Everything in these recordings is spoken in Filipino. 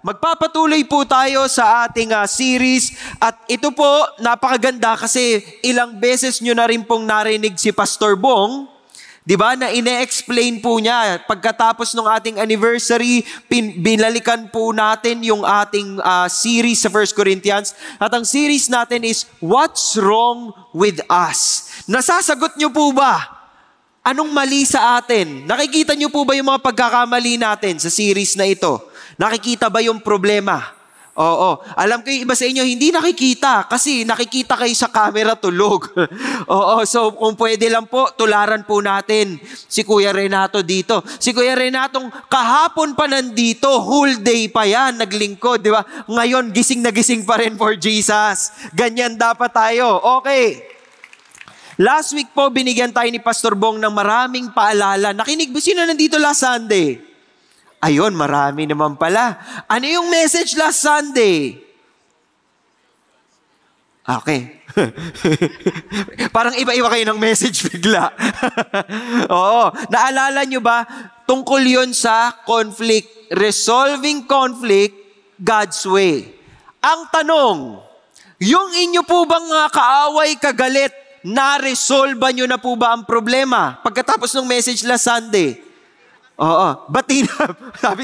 Magpapatuloy po tayo sa ating series at ito po napakaganda kasi ilang beses nyo na rin pong narinig si Pastor Bong, di ba, na ine-explain po niya. Pagkatapos ng ating anniversary, binalikan po natin yung ating series sa 1 Corinthians at ang series natin is What's Wrong with Us? Nasasagot nyo po ba? Anong mali sa atin? Nakikita nyo po ba yung mga pagkakamali natin sa series na ito? Nakikita ba yung problema? Oo. Alam ko yung iba sa inyo, hindi nakikita kasi nakikita kayo sa camera tulog. Oo. So, kung pwede lang po, tularan po natin si Kuya Renato dito. Si Kuya Renatong kahapon pa nandito, whole day pa yan, naglingkod, di ba? Ngayon, gising na gising pa rin for Jesus. Ganyan dapat tayo. Okay. Last week po, binigyan tayo ni Pastor Bong ng maraming paalala. Nakinig ba? Sino nandito last Sunday? Ayun, marami naman pala. Ano yung message last Sunday? Okay. Parang iba-iba kayo ng message bigla. Oo. Naalala nyo ba? Tungkol yun sa conflict. Resolving conflict God's way. Ang tanong, yung inyo po bang kaaway, kagalit, na-resolve nyo na po ba ang problema? Pagkatapos ng message last Sunday? Oo, bati na. Sabi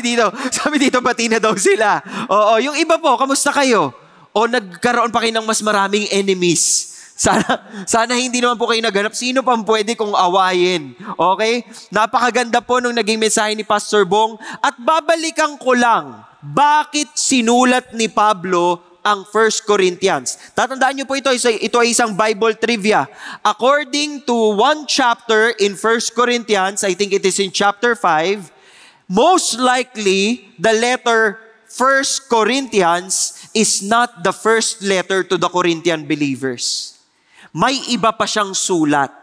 dito, bati na daw sila. Oo, yung iba po, kamusta kayo? O nagkaroon pa kayo ng mas maraming enemies? Sana hindi naman po kayo naghanap. Sino pang pwede kong awayin? Okay? Napakaganda po nung naging mensahe ni Pastor Bong. At babalikan ko lang, bakit sinulat ni Pablo ang 1 Corinthians. Tatandaan niyo po ito ay isang Bible trivia. According to one chapter in 1 Corinthians, I think it is in chapter 5, most likely the letter 1 Corinthians is not the first letter to the Corinthian believers. May iba pa siyang sulat.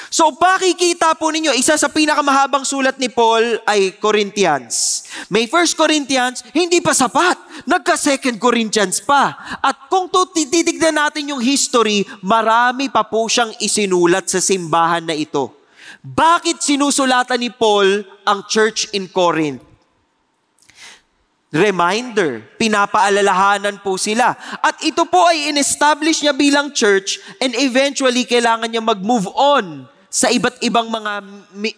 So pakikita po ninyo, isa sa pinakamahabang sulat ni Paul ay Corinthians. May 1 Corinthians, hindi pa sapat. Nagka-2 Corinthians pa. At kung titignan natin yung history, marami pa po siyang isinulat sa simbahan na ito. Bakit sinusulatan ni Paul ang church in Corinth? Reminder, pinapaalalahanan po sila. At ito po ay in-establish niya bilang church and eventually kailangan niya mag-move on sa iba't ibang mga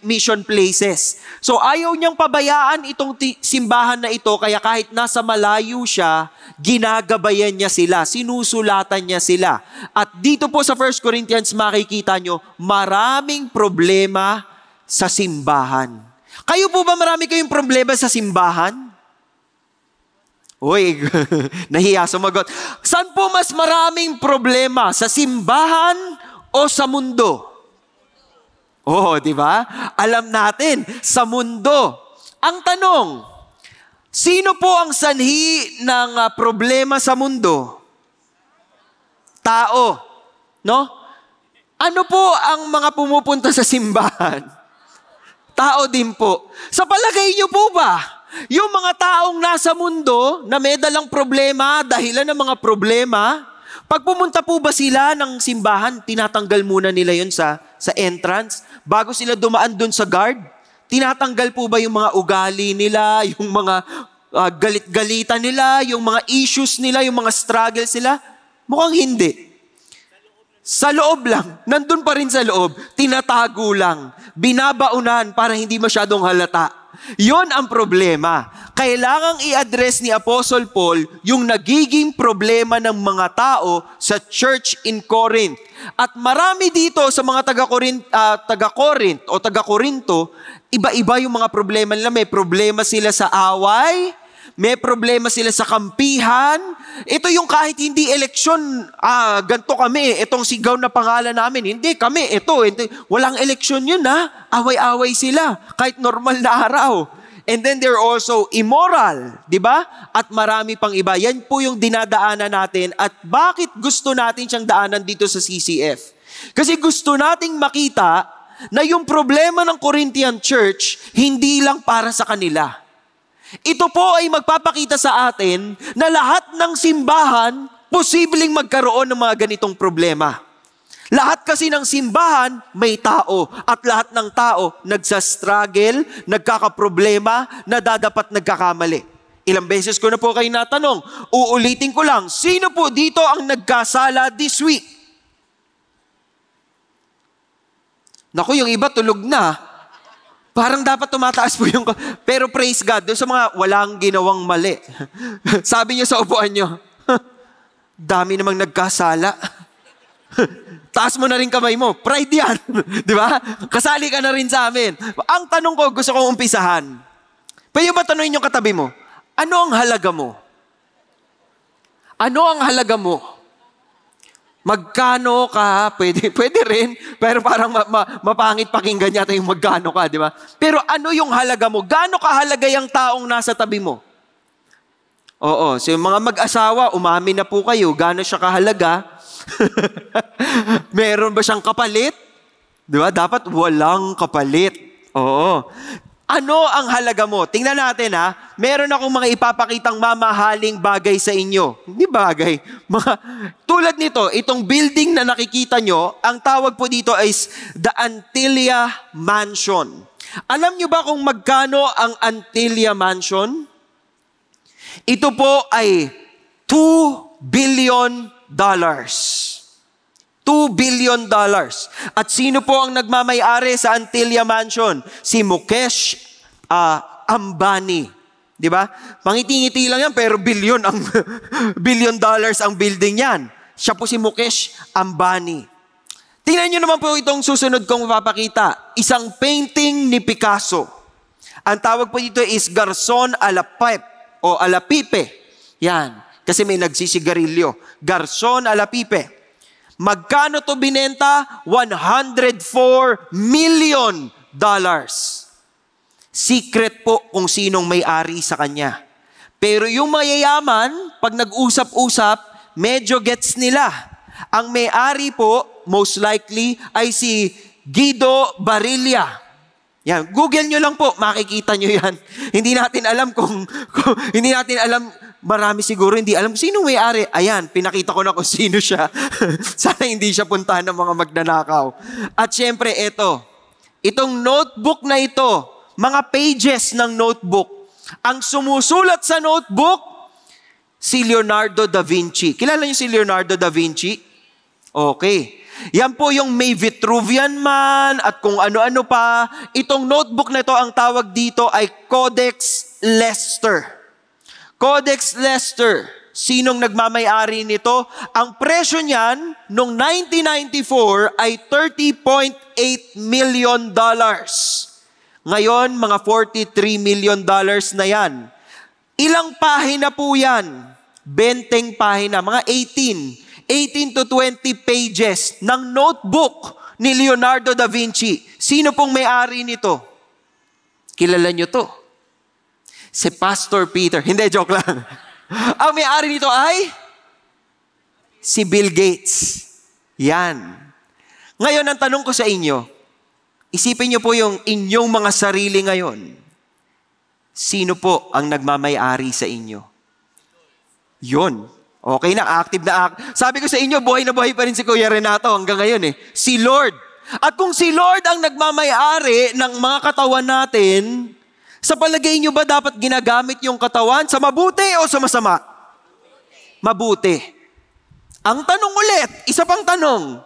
mission places. So ayaw niyang pabayaan itong simbahan na ito kaya kahit nasa malayo siya, ginagabayan niya sila, sinusulatan niya sila. At dito po sa 1 Corinthians makikita niyo, maraming problema sa simbahan. Kayo po ba marami kayong problema sa simbahan? Uy, nahiya sumagot. Saan po mas maraming problema? Sa simbahan o sa mundo? Oh, di ba? Alam natin, sa mundo. Ang tanong, sino po ang sanhi ng problema sa mundo? Tao. No? Ano po ang mga pumupunta sa simbahan? Tao din po. Sa palagay niyo po ba? Yung mga taong nasa mundo na may dalang problema, dahilan ng mga problema, pag pumunta po ba sila ng simbahan, tinatanggal muna nila yun sa entrance? Bago sila dumaan dun sa guard, tinatanggal po ba yung mga ugali nila, yung mga galit-galitan nila, yung mga issues nila, yung mga struggles nila? Mukhang hindi. Sa loob lang, nandun pa rin sa loob, tinatago lang, binabaunan para hindi masyadong halata. Yon ang problema. Kailangang i-address ni Apostle Paul yung nagiging problema ng mga tao sa church in Corinth. At marami dito sa mga taga-Corinth o taga-Corinto, iba-iba yung mga problema nila. May problema sila sa away, may problema sila sa kampihan. Ito yung kahit hindi eleksyon, ganito kami, itong sigaw na pangalan namin. Hindi kami, ito. Walang eleksyon yun away-away sila, kahit normal na araw. And then they're also immoral, di ba? At marami pang iba. Yan po yung dinadaanan natin. At bakit gusto natin siyang daanan dito sa CCF? Kasi gusto nating makita na yung problema ng Corinthian Church, hindi lang para sa kanila. Ito po ay magpapakita sa atin na lahat ng simbahan posibleng magkaroon ng mga ganitong problema. Lahat kasi ng simbahan may tao at lahat ng tao nagsastruggle, nagkakaproblema, nadadapat nagkakamali. Ilang beses ko na po kayo natanong. Uulitin ko lang, sino po dito ang nagkasala this week? Naku, yung iba tulog na. Parang dapat tumataas po yung... Pero praise God, doon sa mga walang ginawang mali. Sabi niyo sa upuan niyo, dami namang nagkasala. Taas mo na rin kamay mo. Pride yan. Di ba? Kasali ka na rin sa amin. Ang tanong ko, gusto kong umpisahan. Pwede ba tanongin yung katabi mo? Ano ang halaga mo? Ano ang halaga mo? Magkano ka? Pwede rin. Pero parang mapangit pakinggan yata yung magkano ka, di ba? Pero ano yung halaga mo? Gaano kahalaga yung taong nasa tabi mo? Oo. So yung mga mag-asawa, umamin na po kayo. Gaano siya kahalaga? Meron ba siyang kapalit? Di ba? Dapat walang kapalit. Oo. Ano ang halaga mo? Tingnan natin ha. Meron akong mga ipapakitang mamahaling bagay sa inyo. Hindi bagay. Tulad nito, itong building na nakikita nyo, ang tawag po dito is the Antilla Mansion. Alam nyo ba kung magkano ang Antilla Mansion? Ito po ay $2 billion. $2 billion. At sino po ang nagmamay-ari sa Antilla Mansion? Si Mukesh Ambani. Di ba? Pangiti-ngiti lang yan, pero $1 billion ang building yan. Siya po si Mukesh Ambani. Tingnan nyo naman po itong susunod kong mapapakita. Isang painting ni Picasso. Ang tawag po dito is Garçon à la Pipe o à la Pipe. Yan. Kasi may nagsisigarilyo. Garçon à la Pipe. Magkano to binenta? $104 million. Secret po kung sinong may-ari sa kanya. Pero yung mayayaman, pag nag-usap-usap, medyo gets nila. Ang may-ari po, most likely, ay si Guido Barilla. Yan, Google nyo lang po, makikita nyo yan. Hindi natin alam hindi natin alam, marami siguro hindi alam sino may-ari. Ayan, pinakita ko na kung sino siya. Sana hindi siya puntahan ng mga magnanakaw. At syempre, itong notebook na ito, mga pages ng notebook. Ang sumusulat sa notebook, si Leonardo da Vinci. Kilala niyo si Leonardo da Vinci? Okay. Yan po yung may Vitruvian Man at kung ano-ano pa. Itong notebook na ito, ang tawag dito ay Codex Leicester. Codex Leicester. Sinong nagmamay-ari nito? Ang presyo niyan, noong 1994 ay $30.8 million. Ngayon, mga $43 million na yan. Ilang pahina po yan? 20 pahina, mga 18 to 20 pages ng notebook ni Leonardo da Vinci. Sino pong may-ari nito? Kilala nyo to? Si Pastor Peter. Hindi, joke lang. Ang may-ari nito ay si Bill Gates. Yan. Ngayon, ang tanong ko sa inyo, isipin nyo po yung inyong mga sarili ngayon. Sino po ang nagmamay-ari sa inyo? Yun. Okay na, active na active. Sabi ko sa inyo, buhay na buhay pa rin si Kuya Renato hanggang ngayon si Lord. At kung si Lord ang nagmamay-ari ng mga katawan natin, sa palagay nyo ba dapat ginagamit yung katawan sa mabuti o sa masama? Mabuti. Ang tanong ulit, isa pang tanong,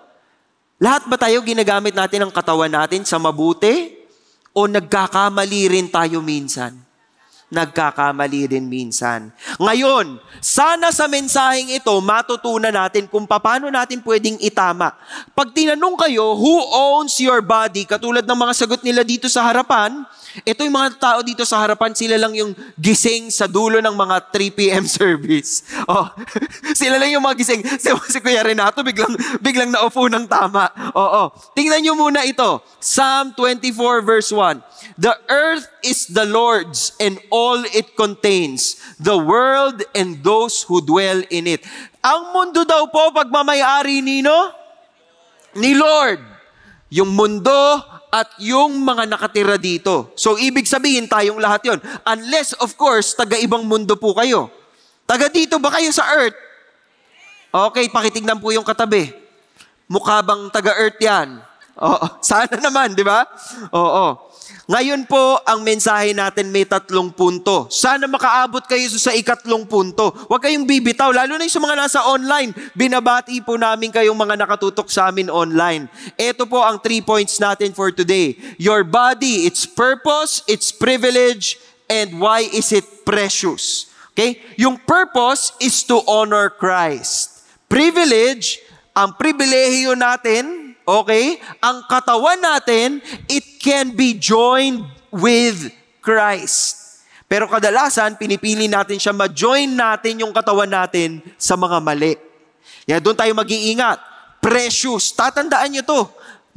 lahat ba tayo ginagamit natin ang katawan natin sa mabuti o nagkakamali rin tayo minsan? Nagkakamali din minsan. Ngayon, sana sa mensaheng ito, matutunan natin kung paano natin pwedeng itama. Pag tinanong kayo, who owns your body? Katulad ng mga sagot nila dito sa harapan, ito yung mga tao dito sa harapan, sila lang yung gising sa dulo ng mga 3 p.m. service. Sila lang yung mga gising. Si Kuya Renato, biglang naupo ng tama. Tingnan nyo muna ito. Psalm 24 verse 1. The earth is the Lord's and all it contains, the world and those who dwell in it. Ang mundo daw po, pagmamay-ari ni Lord. Yung mundo at yung mga nakatira dito. So, ibig sabihin tayong lahat yon. Unless, of course, taga-ibang mundo po kayo. Taga dito ba kayo sa earth? Okay, pakitignan po yung katabi. Mukha bang taga-earth yan? Oo, sana naman, di ba? Oo. Ngayon po, ang mensahe natin may 3 punto. Sana makaabot kayo sa 3 punto. Huwag kayong bibitaw, lalo na yung sa mga nasa online. Binabati po namin kayong mga nakatutok sa amin online. Ito po ang 3 points natin for today. Your body, its purpose, its privilege, and why is it precious? Okay? Yung purpose is to honor Christ. Privilege, ang pribilehiyo natin, okay? Ang katawan natin, it can be joined with Christ. Pero kadalasan, pinipili natin siya, ma-join natin yung katawan natin sa mga mali. Kaya doon tayo mag-iingat. Precious. Tatandaan nyo to.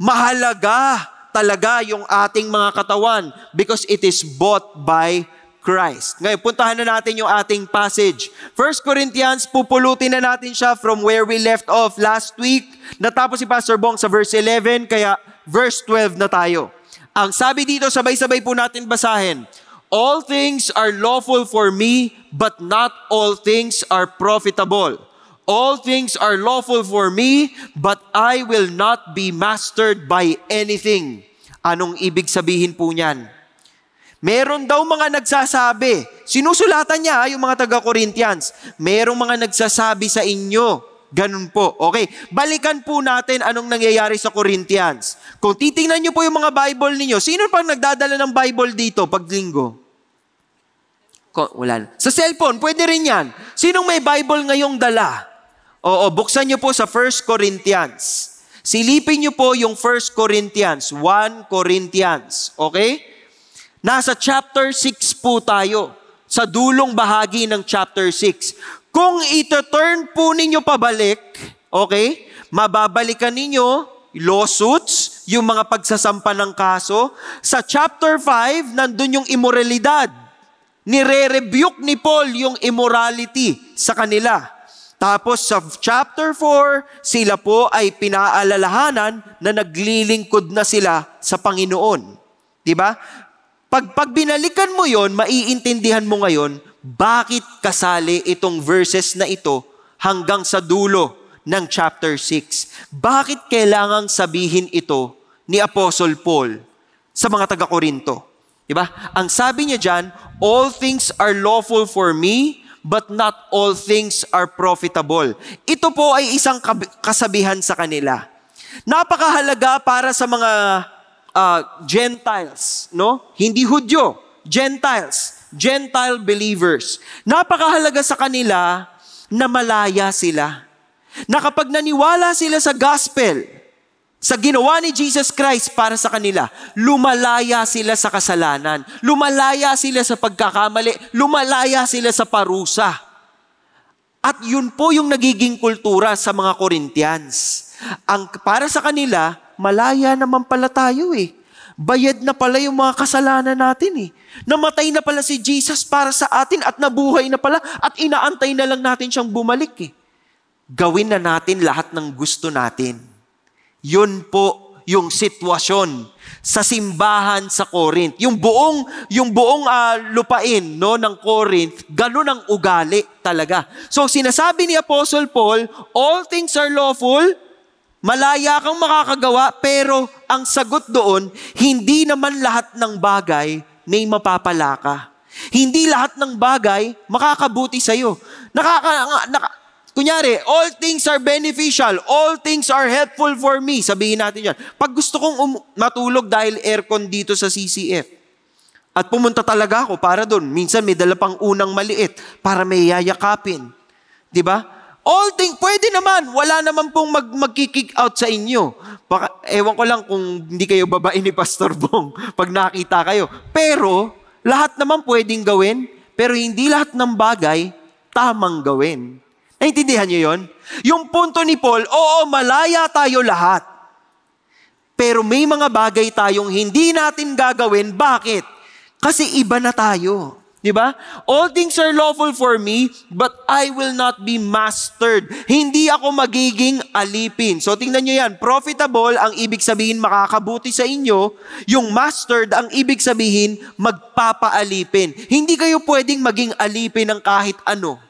Mahalaga talaga yung ating mga katawan because it is bought by Christ. Ngayon, puntahan na natin yung ating passage. 1 Corinthians, pupulutin na natin siya from where we left off last week. Natapos si Pastor Bong sa verse 11, kaya verse 12 na tayo. Ang sabi dito, sabay-sabay po natin basahin. All things are lawful for me, but not all things are profitable. All things are lawful for me, but I will not be mastered by anything. Anong ibig sabihin po niyan? Meron daw mga nagsasabi, sinusulatan niya yung mga taga-Corinthians, merong mga nagsasabi sa inyo, ganun po. Okay, balikan po natin anong nangyayari sa Corinthians. Kung titingnan niyo po yung mga Bible ninyo, sino pang nagdadala ng Bible dito pag linggo? Wala na. Sa cellphone, pwede rin yan. Sinong may Bible ngayong dala? Oo, buksan niyo po sa 1 Corinthians. Silipin niyo po yung 1 Corinthians, 1 Corinthians, okay? Nasa chapter 6 po tayo, sa dulong bahagi ng chapter 6. Kung ito-turn po ninyo pabalik, okay, mababalikan ninyo lawsuits, yung mga pagsasampa ng kaso. Sa chapter 5, nandun yung immoralidad. Nire-rebuke ni Paul yung immorality sa kanila. Tapos sa chapter 4, sila po ay pinaalalahanan na naglilingkod na sila sa Panginoon. Diba? Pag binalikan mo yon, maiintindihan mo ngayon bakit kasali itong verses na ito hanggang sa dulo ng chapter 6. Bakit kailangang sabihin ito ni Apostle Paul sa mga taga-Korinto? Diba? Ang sabi niya dyan, all things are lawful for me, but not all things are profitable. Ito po ay isang kasabihan sa kanila. Napakahalaga para sa mga Gentiles, no? Hindi Hudyo, Gentiles, Gentile believers. Napakahalaga sa kanila na malaya sila. Na kapag naniwala sila sa gospel, sa ginawa ni Jesus Christ para sa kanila, lumalaya sila sa kasalanan, lumalaya sila sa pagkakamali, lumalaya sila sa parusa. At yun po yung nagiging kultura sa mga Corinthians. Para sa kanila, malaya naman pala tayo eh. Bayad na pala yung mga kasalanan natin eh. Namatay na pala si Jesus para sa atin at nabuhay na pala at inaantay na lang natin siyang bumalik eh. Gawin na natin lahat ng gusto natin. Yun po yung sitwasyon sa simbahan sa Corinth. Yung buong lupain no, ng Corinth, ganun ang ugali talaga. So sinasabi ni Apostle Paul, all things are lawful, malaya kang makakagawa, pero ang sagot doon, hindi naman lahat ng bagay may mapapala ka. Hindi lahat ng bagay makakabuti sa'yo. Kunyari, all things are beneficial, all things are helpful for me. Sabihin natin yan. Pag gusto kong matulog dahil aircon dito sa CCF, at pumunta talaga ako para doon, minsan may dala pang unang maliit para may yayakapin. Diba? All things, pwede naman. Wala naman pong mag-kick out sa inyo. Ewan ko lang kung hindi kayo babae ni Pastor Bong pag nakita kayo. Pero, lahat naman pwedeng gawin. Pero hindi lahat ng bagay tamang gawin. Naintindihan niyo yon? Yung punto ni Paul, oo, malaya tayo lahat. Pero may mga bagay tayong hindi natin gagawin. Bakit? Kasi iba na tayo. Diba? All things are lawful for me, but I will not be mastered. Hindi ako magiging alipin. So tingnan nyo yan, profitable, ang ibig sabihin makakabuti sa inyo. Yung mastered, ang ibig sabihin magpapaalipin. Hindi kayo pwedeng maging alipin ng kahit ano.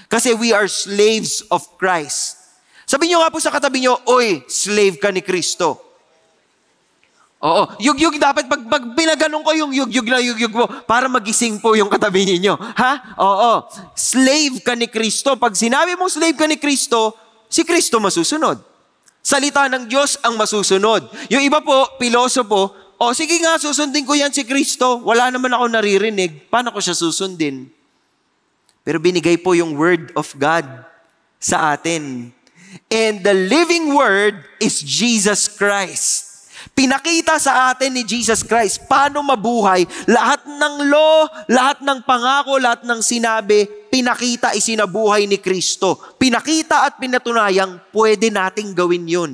Kasi we are slaves of Christ. Sabi nyo nga po sa katabi nyo, oy, slave ka ni Kristo. Oo, yugyug dapat pag pinaganon ko yung yugyug na yugyug mo para magising po yung katabi ninyo. Ha? Oo. Slave ka ni Kristo. Pag sinabi mong slave ka ni Kristo, si Kristo masusunod. Salita ng Diyos ang masusunod. Yung iba po, pilosopo, sige nga, susundin ko yan si Kristo. Wala naman ako naririnig. Paano ko siya susundin? Pero binigay po yung Word of God sa atin. And the living Word is Jesus Christ. Pinakita sa atin ni Jesus Christ paano mabuhay. Lahat ng law, lahat ng pangako, lahat ng sinabi, pinakita, isinabuhay ni Kristo. Pinakita at pinatunayang pwede nating gawin yun.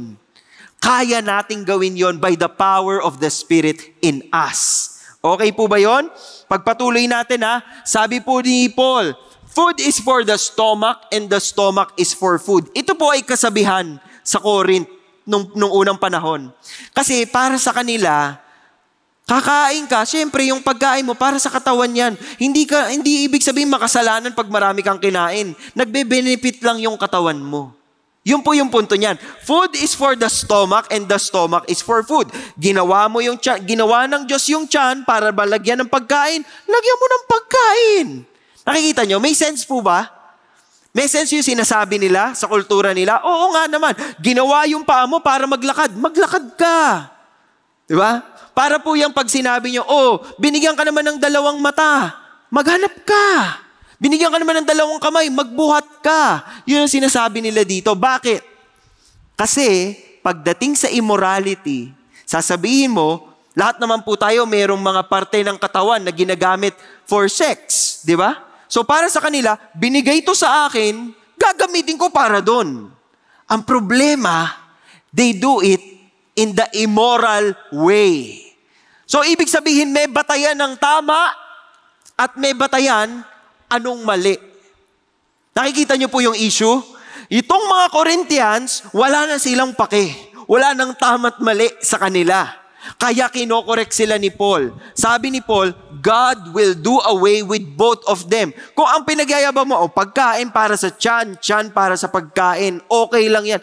Kaya nating gawin yon by the power of the Spirit in us. Okay po ba yon? Pagpatuloy natin ha. Sabi po ni Paul, food is for the stomach and the stomach is for food. Ito po ay kasabihan sa Corinth nung unang panahon. Kasi para sa kanila, kakain ka, syempre yung pagkain mo para sa katawan yan. Hindi ibig sabihin makasalanan pag marami kang kinain. Nagbe-benefit lang yung katawan mo. Yun po yung punto niyan. Food is for the stomach and the stomach is for food. Ginawa ng Diyos yung tiyan para balagyan ng pagkain, lagyan mo ng pagkain. Nakikita nyo, may sense po ba? May sense yung sinasabi nila sa kultura nila? Oo nga naman. Ginawa yung paa mo para maglakad. Maglakad ka. Di ba? Para po yung pag sinabi nyo, binigyan ka naman ng 2 mata. Maghanap ka. Binigyan ka naman ng 2 kamay. Magbuhat ka. Yun ang sinasabi nila dito. Bakit? Kasi pagdating sa immorality, sasabihin mo, lahat naman po tayo mayroong mga parte ng katawan na ginagamit for sex. Di ba? So para sa kanila, binigay ito sa akin, gagamitin ko para doon. Ang problema, they do it in the immoral way. So ibig sabihin, may batayan ng tama at may batayan anong mali. Nakikita niyo po yung issue? Itong mga Corinthians, wala na silang pake. Wala nang tama't mali sa kanila. Kaya kinokorek sila ni Paul. Sabi ni Paul, God will do away with both of them. Kung ang pinagyayabang mo, pagkain para sa tiyan, tiyan para sa pagkain, okay lang yan.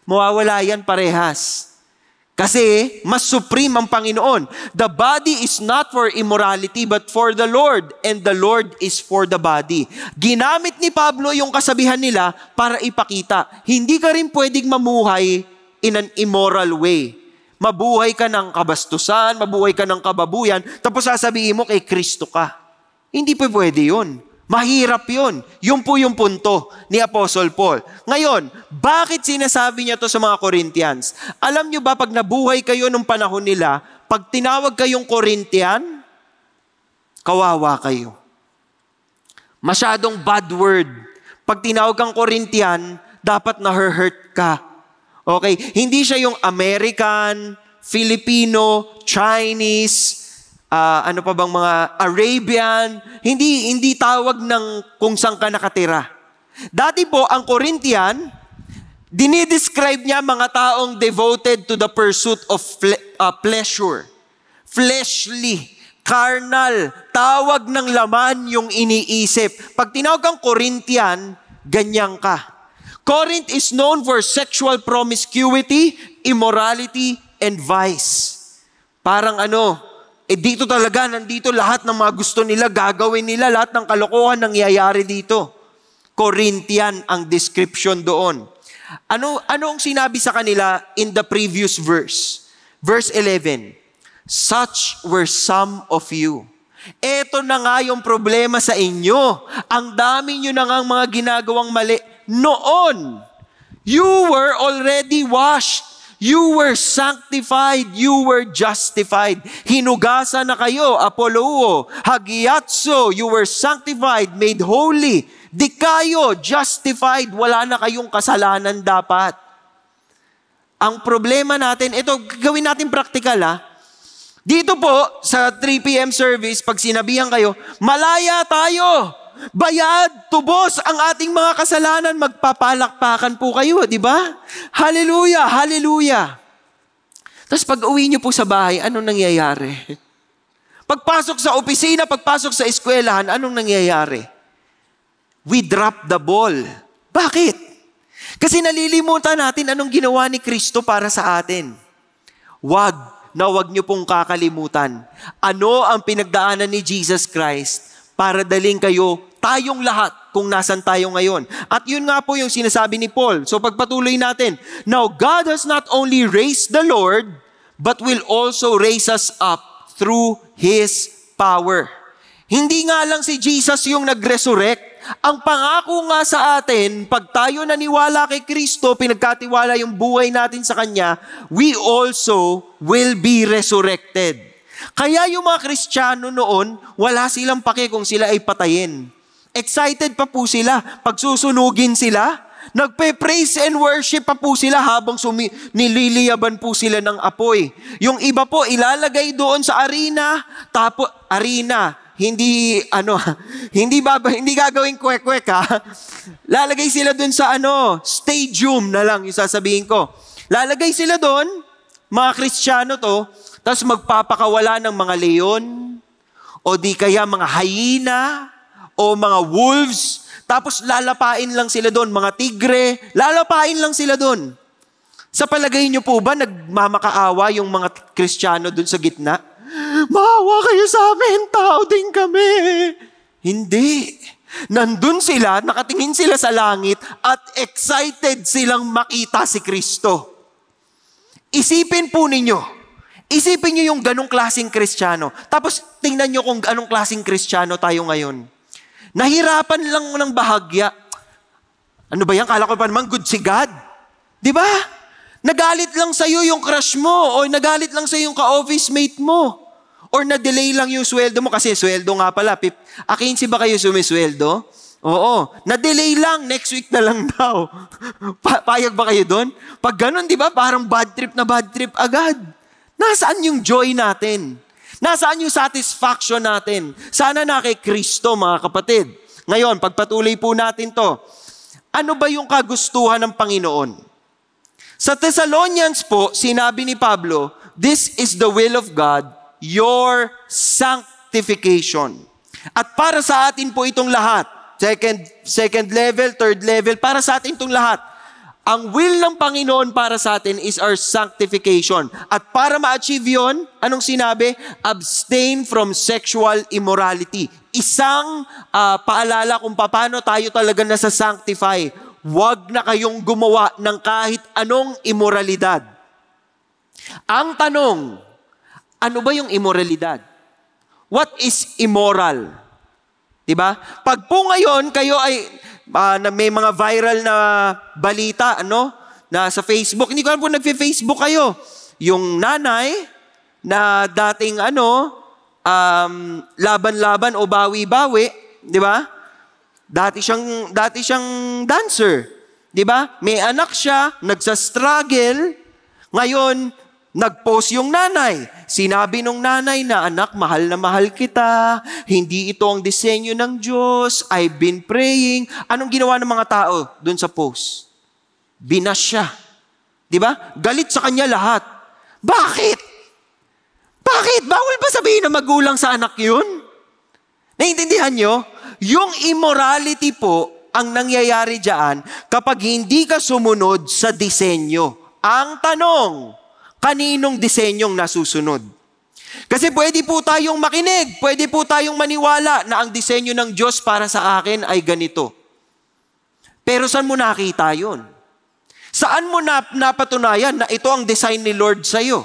Mawawala yan parehas. Kasi mas supreme ang Panginoon. The body is not for immorality but for the Lord, and the Lord is for the body. Ginamit ni Pablo yung kasabihan nila para ipakita, hindi ka rin pwedeng mamuhay in an immoral way. Mabuhay ka ng kabastusan, mabuhay ka ng kababuyan, tapos sasabihin mo kay Kristo ka. Hindi po pwede yun. Mahirap yun. Yun po yung punto ni Apostle Paul. Ngayon, bakit sinasabi niya to sa mga Corinthians? Alam niyo ba, pag nabuhay kayo nung panahon nila, pag tinawag kayong Corinthian, kawawa kayo. Masyadong bad word. Pag tinawag kang Corinthian, dapat na-hurt ka. Okay? Hindi siya yung American, Filipino, Chinese, ano pa bang mga Arabian. Hindi tawag ng kung saan ka nakatira. Dati po, ang Corinthian, dinidescribe niya mga taong devoted to the pursuit of pleasure. Fleshly, carnal, tawag ng laman yung iniisip. Pag tinawag kang Corinthian, ganyan ka. Corinth is known for sexual promiscuity, immorality, and vice. Parang dito talaga, nandito lahat ng mga gusto nila, gagawin nila, lahat ng kalokohan nangyayari dito. Corinthian ang description doon. Anong sinabi sa kanila in the previous verse? Verse 11, such were some of you. Eto na nga yung problema sa inyo. Ang dami nyo na nga mga ginagawang mali. Noon, you were already washed. You were sanctified. You were justified. Hinugasan na kayo, apoluo, hagiatso. You were sanctified, made holy. Di kayo justified. Wala na kayong kasalanan dapat. Ang problema natin, ito, gawin natin practical Dito po, sa 3 p.m. service, pag sinabihan kayo, malaya tayo. Bayad, tubos ang ating mga kasalanan, magpapalakpakan po kayo, di ba? Hallelujah, hallelujah. Tapos pag uwi niyo po sa bahay, anong nangyayari? Pagpasok sa opisina, pagpasok sa eskwelahan, anong nangyayari? We drop the ball. Bakit? Kasi nalilimutan natin anong ginawa ni Kristo para sa atin. Wag na huwag niyo pong kakalimutan. Ano ang pinagdaanan ni Jesus Christ para daling kayo, tayong lahat, kung nasan tayo ngayon. At yun nga po yung sinasabi ni Paul. So pagpatuloy natin, now God has not only raised the Lord, but will also raise us up through His power. Hindi nga lang si Jesus yung nag-resurrect. Ang pangako nga sa atin, pag tayo naniwala kay Kristo, pinagkatiwala yung buhay natin sa Kanya, we also will be resurrected. Kaya yung mga Kristiyano noon, wala silang pake kung sila ay patayin. Excited pa po sila. Pag susunugin sila, nagpe-praise and worship pa po sila habang nililiyaban po sila ng apoy. Yung iba po, ilalagay doon sa arena, hindi gagawing kwek-kwek ha. Lalagay sila doon sa stadium na lang yung sasabihin ko. Lalagay sila doon, mga Kristiyano to, tapos magpapakawala ng mga leon, o di kaya mga hyena, o mga wolves, tapos lalapain lang sila doon, mga tigre, lalapain lang sila doon. Sa palagay niyo po ba, nagmamakaawa yung mga Kristiyano doon sa gitna? Maawa kayo sa amin, tao din kami. Hindi. Nandun sila, nakatingin sila sa langit, at excited silang makita si Kristo. Isipin po ninyo, isipin nyo yung ganong klaseng Kristiyano. Tapos tingnan nyo kung anong klaseng Kristiyano tayo ngayon. Nahirapan lang ng bahagya. Ano ba yan? Kala ko pa naman good si God. Di ba? Nagalit lang sa'yo yung crush mo, o nagalit lang sa'yo yung ka-office mate mo, or na-delay lang yung sweldo mo, kasi sweldo nga pala. 15 ba kayo sumisweldo? Oo. Na-delay lang, next week na lang daw. Payag ba kayo doon? Pag ganun, di ba? Parang bad trip na bad trip agad. Nasaan yung joy natin? Nasaan yung satisfaction natin? Sana na kay Kristo, mga kapatid. Ngayon, pagpatuloy po natin to. Ano ba yung kagustuhan ng Panginoon? Sa Thessalonians po, sinabi ni Pablo, this is the will of God, your sanctification. At para sa atin po itong lahat, second level, third level, para sa atin itong lahat. Ang will ng Panginoon para sa atin is our sanctification. At para ma-achieve yun, anong sinabi? Abstain from sexual immorality. Isang paalala kung paano tayo talaga nasa-sanctify. Huwag na kayong gumawa ng kahit anong immoralidad. Ang tanong, ano ba yung immoralidad? What is immoral? Diba? Pag po ngayon kayo ay may mga viral na balita, na sa Facebook. Hindi ko alam po nagfe-Facebook kayo. Yung nanay na dating laban-laban o bawi-bawi, di ba? Dati siyang dancer, di ba? May anak siya, nagsa-struggle. Ngayon, nag-post yung nanay. Sinabi nung nanay na, anak, mahal na mahal kita. Hindi ito ang disenyo ng Diyos. I've been praying. Anong ginawa ng mga tao dun sa post? Binas siya. Diba? Galit sa kanya lahat. Bakit? Bakit? Bawal ba sabihin ng magulang sa anak yun? Naiintindihan nyo? Yung immorality po, ang nangyayari dyan kapag hindi ka sumunod sa disenyo. Ang tanong, kaninong disenyong nasusunod? Kasi pwede po tayong makinig, pwede po tayong maniwala na ang disenyo ng Diyos para sa akin ay ganito. Pero saan mo nakita yun? Saan mo napatunayan na ito ang design ni Lord sa'yo?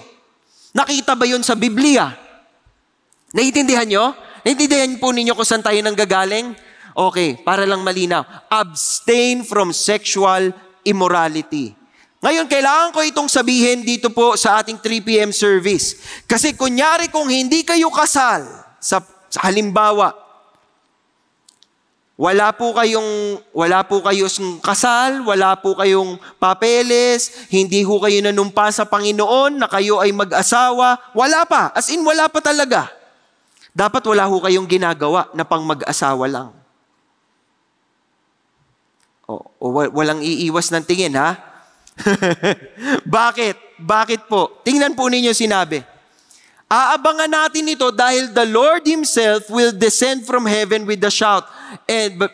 Nakita ba yun sa Biblia? Naiintindihan nyo? Naiintindihan po ninyo kung saan tayo nanggagaling? Okay, para lang malinaw. Abstain from sexual immorality. Ngayon, kailangan ko itong sabihin dito po sa ating 3 p.m. service. Kasi kunyari kung hindi kayo kasal, sa halimbawa, wala po kayong kasal, wala po kayong papeles, hindi ho kayo nanumpa sa Panginoon na kayo ay mag-asawa, wala pa. As in, wala pa talaga. Dapat wala ho kayong ginagawa na pang mag-asawa lang. Walang iiwas ng tingin, ha? Bakit? Bakit po? Tingnan po ninyo sinabi. Aabangan natin ito dahil the Lord Himself will descend from heaven with a shout. And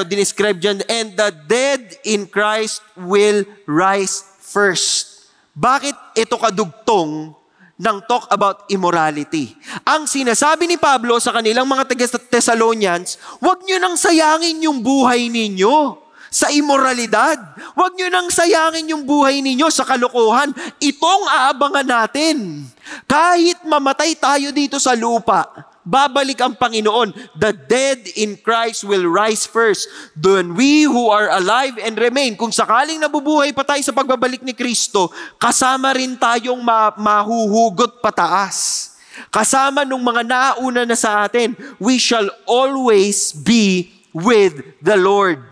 dinescribe dyan, and the dead in Christ will rise first. Bakit ito kadugtong ng talk about immorality. Ang sinasabi ni Pablo sa kanilang mga Thessalonians, huwag nyo nang sayangin yung buhay ninyo sa immoralidad. Huwag nyo nang sayangin yung buhay ninyo sa kalokohan. Itong aabangan natin. Kahit mamatay tayo dito sa lupa, babalik ang Panginoon. The dead in Christ will rise first. Then we who are alive and remain, kung sakaling nabubuhay pa tayo sa pagbabalik ni Kristo, kasama rin tayong mahuhugot pataas. Kasama nung mga nauna na sa atin, we shall always be with the Lord.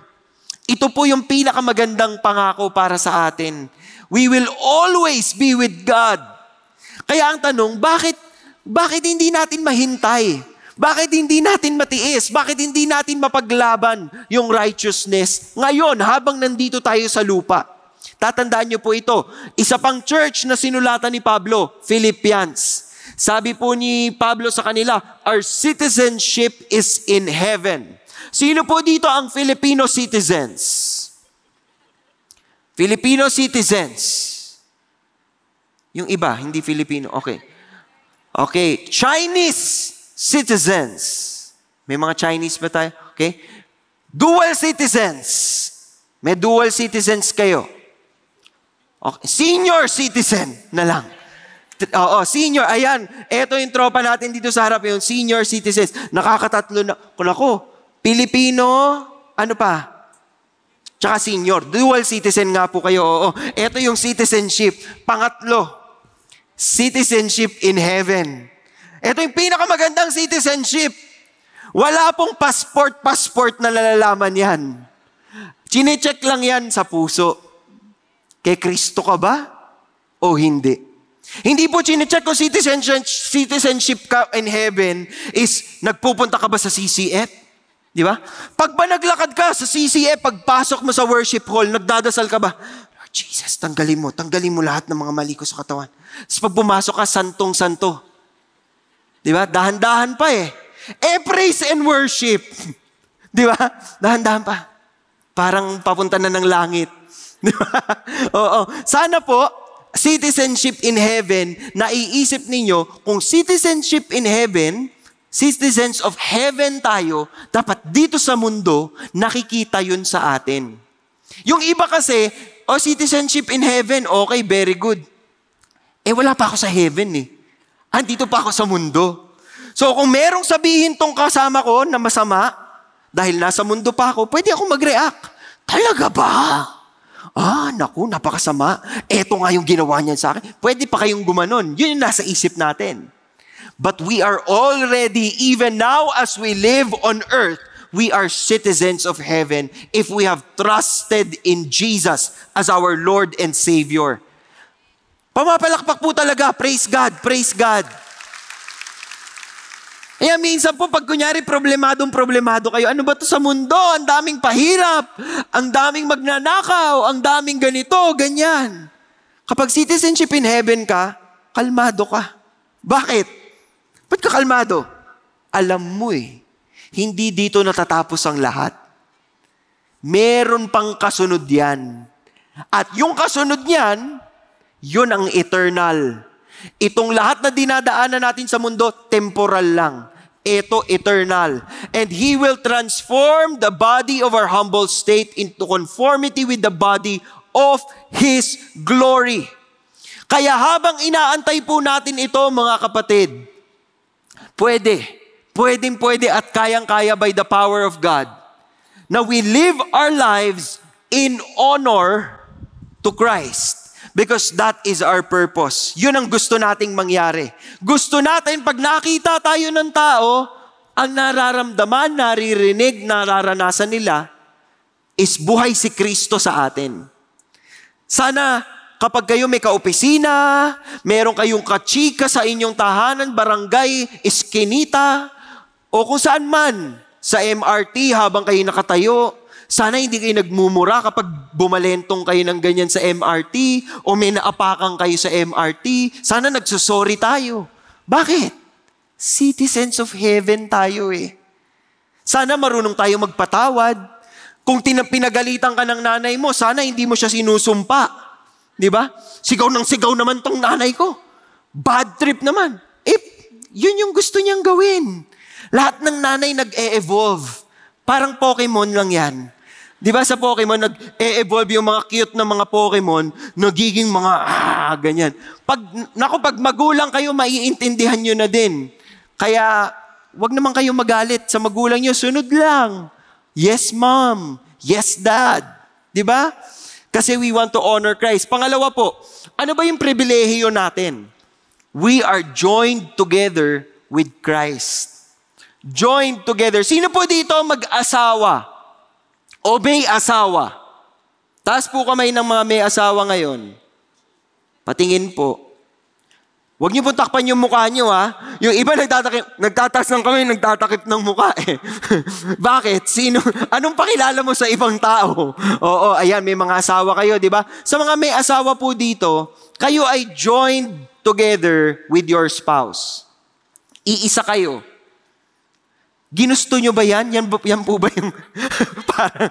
Ito po yung pinakamagandang pangako para sa atin. We will always be with God. Kaya ang tanong, bakit hindi natin mahintay? Bakit hindi natin matiis? Bakit hindi natin mapaglaban yung righteousness ngayon habang nandito tayo sa lupa? Tatandaan niyo po ito. Isa pang church na sinulatan ni Pablo, Philippians. Sabi po ni Pablo sa kanila, our citizenship is in heaven. Sino po dito ang Filipino citizens? Filipino citizens. Yung iba, hindi Filipino. Okay. Chinese citizens. May mga Chinese ba tayo? Okay. Dual citizens. May dual citizens kayo. Okay. Senior citizen na lang. Senior. Ayan. Ito yung tropa natin dito sa harap. Yung senior citizens. Nakakatatlo na. Kulako. Pilipino. Ano pa? Tsaka senior. Dual citizen nga po kayo. Ito yung citizenship. Pangatlo. Citizenship in heaven. Ito yung pinakamagandang citizenship. Wala pong passport na nalalaman yan. Chinecheck lang yan sa puso. Kay Kristo ka ba? O hindi? Hindi po chinecheck kung citizenship ka in heaven is nagpupunta ka ba sa CCF? Di ba? Pag ba naglakad ka sa CCF, pagpasok mo sa worship hall, nagdadasal ka ba? Lord Jesus, tanggalin mo lahat ng mga mali ko sa katawan. Tapos pag pumasok ka, santong-santo. Di ba? Dahan-dahan pa eh. Praise and worship. Di ba? Dahan-dahan pa. Parang papunta na ng langit. Di ba? Oo. Sana po, citizenship in heaven, naiisip ninyo, kung citizenship in heaven, citizens of heaven tayo, dapat dito sa mundo, nakikita yun sa atin. Yung iba kasi, citizenship in heaven, okay, very good. Wala pa ako sa heaven eh. Andito pa ako sa mundo. So kung merong sabihin tong kasama ko na masama, dahil nasa mundo pa ako, pwede ako mag-react. Talaga ba? Naku, napakasama. Eto nga yung ginawa niyan sa akin. Pwede pa kayong gumanon. Yun yung nasa isip natin. But we are already, even now as we live on earth, we are citizens of heaven if we have trusted in Jesus as our Lord and Savior. Pamapalakpak po talaga. Praise God. Praise God. Kaya minsan po, pag kunyari problemado kayo, ano ba to sa mundo? Ang daming pahirap, ang daming magnanakaw, ang daming ganito, ganyan. Kapag citizenship in heaven ka, kalmado ka. Bakit? Ba't ka kalmado? Alam mo hindi dito natatapos ang lahat. Meron pang kasunod yan. At yung kasunod niyan, yun ang eternal. Itong lahat na dinadaanan natin sa mundo, temporal lang. Ito, eternal. And He will transform the body of our humble state into conformity with the body of His glory. Kaya habang inaantay po natin ito, mga kapatid, pwede at kayang-kaya by the power of God, na we live our lives in honor to Christ. Because that is our purpose. Yun ang gusto nating mangyari. Gusto natin pag nakita tayo ng tao, ang nararamdaman, naririnig, nararanasan nila is buhay si Kristo sa atin. Sana kapag kayo may kaopisina, meron kayong kachika sa inyong tahanan, barangay, eskinita, o kung saan man, sa MRT habang kayo nakatayo, sana hindi kayo nagmumura kapag bumalentong kayo ng ganyan sa MRT o may naapakan kayo sa MRT. Sana nagsusorry tayo. Bakit? Citizens of heaven tayo Sana marunong tayo magpatawad. Kung pinagalitan ka ng nanay mo, sana hindi mo siya sinusumpa. Di ba? Sigaw ng sigaw naman tong nanay ko. Bad trip naman. Yun yung gusto niyang gawin. Lahat ng nanay nag-e-evolve. Parang Pokemon lang yan. Di ba sa Pokemon, nag-e-evolve yung mga cute na mga Pokemon, nagiging mga ganyan. Pag magulang kayo, maiintindihan nyo na din. Kaya, wag naman kayo magalit sa magulang nyo, sunod lang. Yes, mom. Yes, dad. Di ba? Kasi we want to honor Christ. Pangalawa po, ano ba yung pribilehiyo natin? We are joined together with Christ. Joined together. Sino po dito mag-asawa? O may asawa? Taas po kamay ng mga may asawa ngayon. Patingin po. Huwag niyo pong takpan yung mukha niyo, ha? Yung iba nagtataas ng kamay, nagtatakip ng mukha, eh. Bakit? Sino? Anong pakilala mo sa ibang tao? Oo, ayan, may mga asawa kayo, di ba? Sa mga may asawa po dito, kayo ay joined together with your spouse. Iisa kayo. Ginusto nyo ba yan? Yan po ba yung parang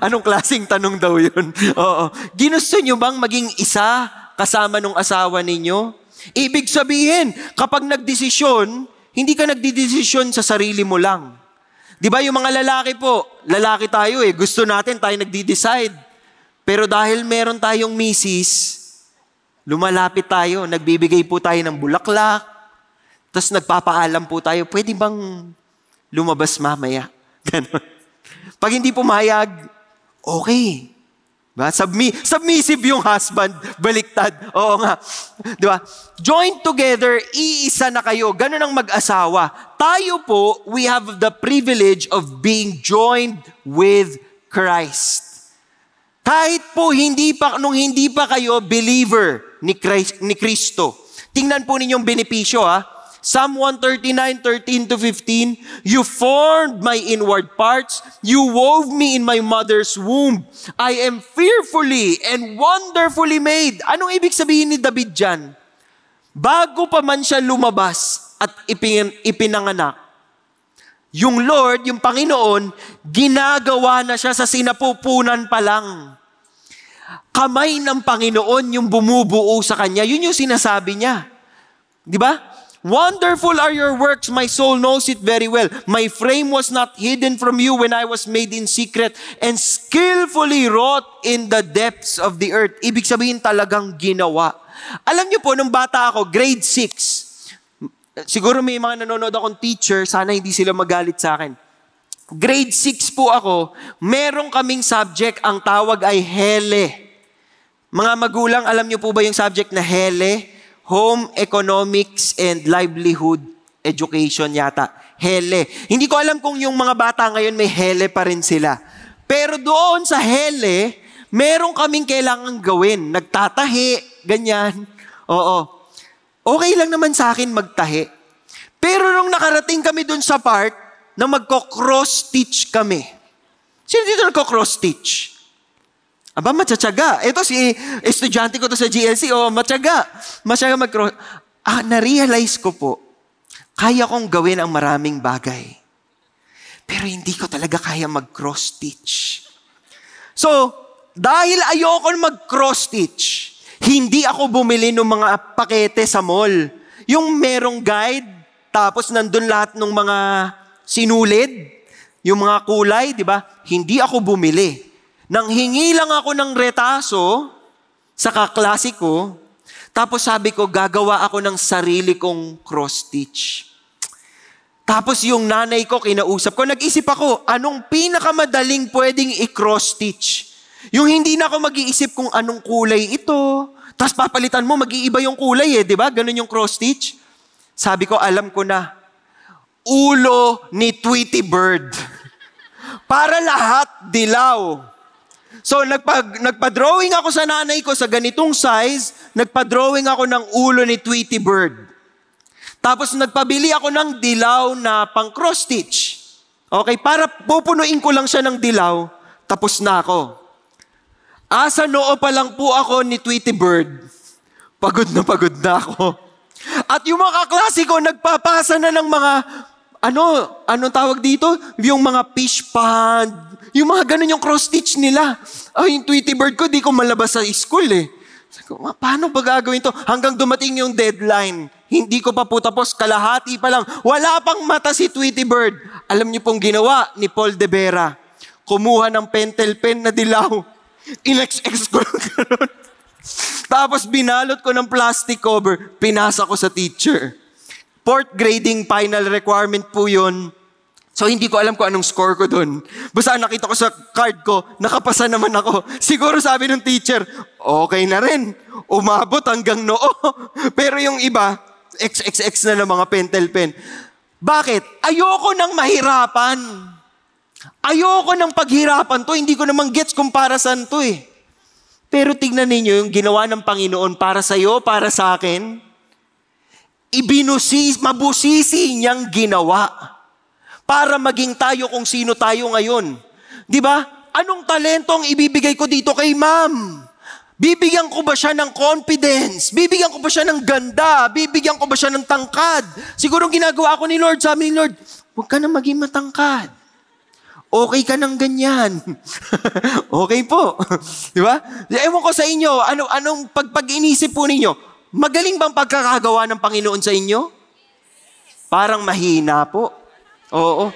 anong klaseng tanong daw yun? Oo. Ginusto nyo bang maging isa kasama nung asawa ninyo? Ibig sabihin, kapag nagdesisyon, hindi ka nagdidesisyon sa sarili mo lang. Di ba yung mga lalaki po, lalaki tayo gusto natin tayo nagdi-decide. Pero dahil meron tayong misis, lumalapit tayo, nagbibigay po tayo ng bulaklak, tapos nagpapaalam po tayo, pwede bang lumabas mamaya? Ganon. Pag hindi pumayag, okay. Diba? Submissive yung husband, baliktad. Oo nga. Diba? Join together, iisa na kayo. Ganon ang mag-asawa. Tayo po, we have the privilege of being joined with Christ. Kahit po nung hindi pa kayo believer ni Kristo. Tingnan po ninyong benepisyo, ha? Psalm 139:13-15, you formed my inward parts, you wove me in my mother's womb. I am fearfully and wonderfully made. Anong ibig sabihin ni David dyan? Bago pa man siya lumabas at ipinanganak, yung Lord, yung Panginoon, ginagawa na siya sa sinapupunan pa lang. Kamay ng Panginoon yung bumubuo sa kanya. Yun yung sinasabi niya. Di ba? Wonderful are your works, my soul knows it very well. My frame was not hidden from you when I was made in secret and skillfully wrought in the depths of the earth. Ibig sabihin talagang ginawa. Alam niyo po, nung bata ako, grade 6, siguro may mga nanonood akong teacher, sana hindi sila magalit sa akin. Grade 6 po ako, meron kaming subject, ang tawag ay HELE. Mga magulang, alam niyo po ba yung subject na HELE? Home Economics and Livelihood Education yata. HELE. Hindi ko alam kung yung mga bata ngayon may HELE pa rin sila. Pero doon sa HELE, meron kaming kailangang gawin. Nagtatahi, ganyan. Oo. Okay lang naman sa akin magtahi. Pero nung nakarating kami doon sa part na magko-cross-stitch kami. Sino dito nagko-cross-stitch? Aba, matsatsaga. Ito si estudyante ko to sa GLC. Matyaga. Matyaga mag-cross. Na-realize ko po, kaya kong gawin ang maraming bagay. Pero hindi ko talaga kaya mag-cross-stitch. So, dahil ayoko mag-cross-stitch, hindi ako bumili ng mga pakete sa mall. Yung merong guide, tapos nandun lahat ng mga sinulid, yung mga kulay, di ba? Hindi ako bumili. Nang hingi lang ako ng retaso sa kaklase ko, tapos sabi ko, gagawa ako ng sarili kong cross-stitch. Tapos yung nanay ko, kinausap ko, nag-isip ako, anong pinakamadaling pwedeng i-cross-stitch? Yung hindi na ako mag-iisip kung anong kulay ito, tapos papalitan mo, mag-iiba yung kulay di ba? Ganun yung cross-stitch. Sabi ko, alam ko na, ulo ni Tweety Bird. Para lahat dilaw. So, nagpa-drawing ako sa nanay ko sa ganitong size, nagpa-drawing ako ng ulo ni Tweety Bird. Tapos nagpabili ako ng dilaw na pang cross-stitch. Okay, para pupunuin ko lang siya ng dilaw, tapos na ako. Sa noo pa lang po ako ni Tweety Bird, pagod na ako. At yung mga kaklase ko, nagpapasa na ng mga, anong tawag dito? Yung mga fish pond, yung mga ganun yung cross-stitch nila. Yung Tweety Bird ko, di ko malabas sa school . Sabi ko, paano ba gagawin to? Hanggang dumating yung deadline. Hindi ko pa po tapos, kalahati pa lang. Wala pang mata si Tweety Bird. Alam niyo pong ginawa ni Paul de Vera. Kumuha ng pentel pen na dilaw. In-XX ko lang gano'n. Tapos binalot ko ng plastic cover. Pinasa ko sa teacher. Fourth grading final requirement po yun. So hindi ko alam kung anong score ko dun. Basta nakita ko sa card ko, nakapasa naman ako. Siguro sabi ng teacher, okay na rin. Umabot hanggang noo. Pero yung iba, XXX na ng mga pentel pen. Bakit? Ayoko nang mahirapan. Ayoko nang paghirapan to. Hindi ko namang gets kung para saan to eh. Pero tignan ninyo yung ginawa ng Panginoon para sa'yo, para sa akin. Mabusisi niyang ginawa. Para maging tayo kung sino tayo ngayon. Di ba? Anong talento ang ibibigay ko dito kay ma'am? Bibigyan ko ba siya ng confidence? Bibigyan ko ba siya ng ganda? Bibigyan ko ba siya ng tangkad? Siguro ginagawa ko ni Lord, sabi ni Lord, huwag ka na maging matangkad. Okay ka ng ganyan. Okay po. Di ba? Ewan ko sa inyo, anong pag-inisip po ninyo, magaling bang pagkakagawa ng Panginoon sa inyo? Parang mahina po. Oo.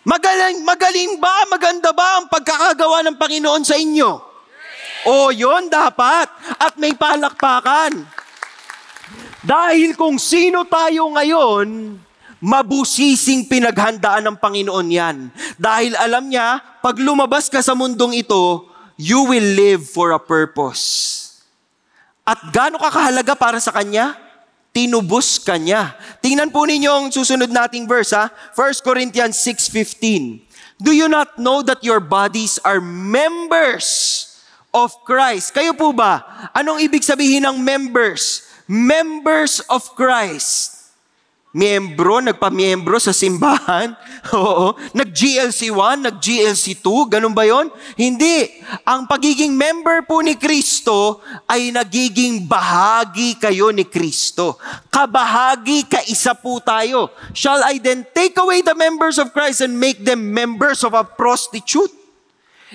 Magaling ba? Maganda ba ang pagkakagawa ng Panginoon sa inyo? O, yun dapat. At may palakpakan. Dahil kung sino tayo ngayon, mabusising pinaghandaan ng Panginoon yan. Dahil alam niya, pag lumabas ka sa mundong ito, you will live for a purpose. At gaano ka kahalaga para sa Kanya? Tinubos ka niya. Tingnan po ninyo ang susunod nating verse, 1 Corinthians 6:15. Do you not know that your bodies are members of Christ? Kayo po ba? Anong ibig sabihin ng members? Members of Christ. Nagpamiyembro sa simbahan. Oo. Nag-GLC 1, nag-GLC 2, ganun ba yon? Hindi. Ang pagiging member po ni Kristo ay nagiging bahagi kayo ni Kristo. Kabahagi, kaisa po tayo. Shall I then take away the members of Christ and make them members of a prostitute?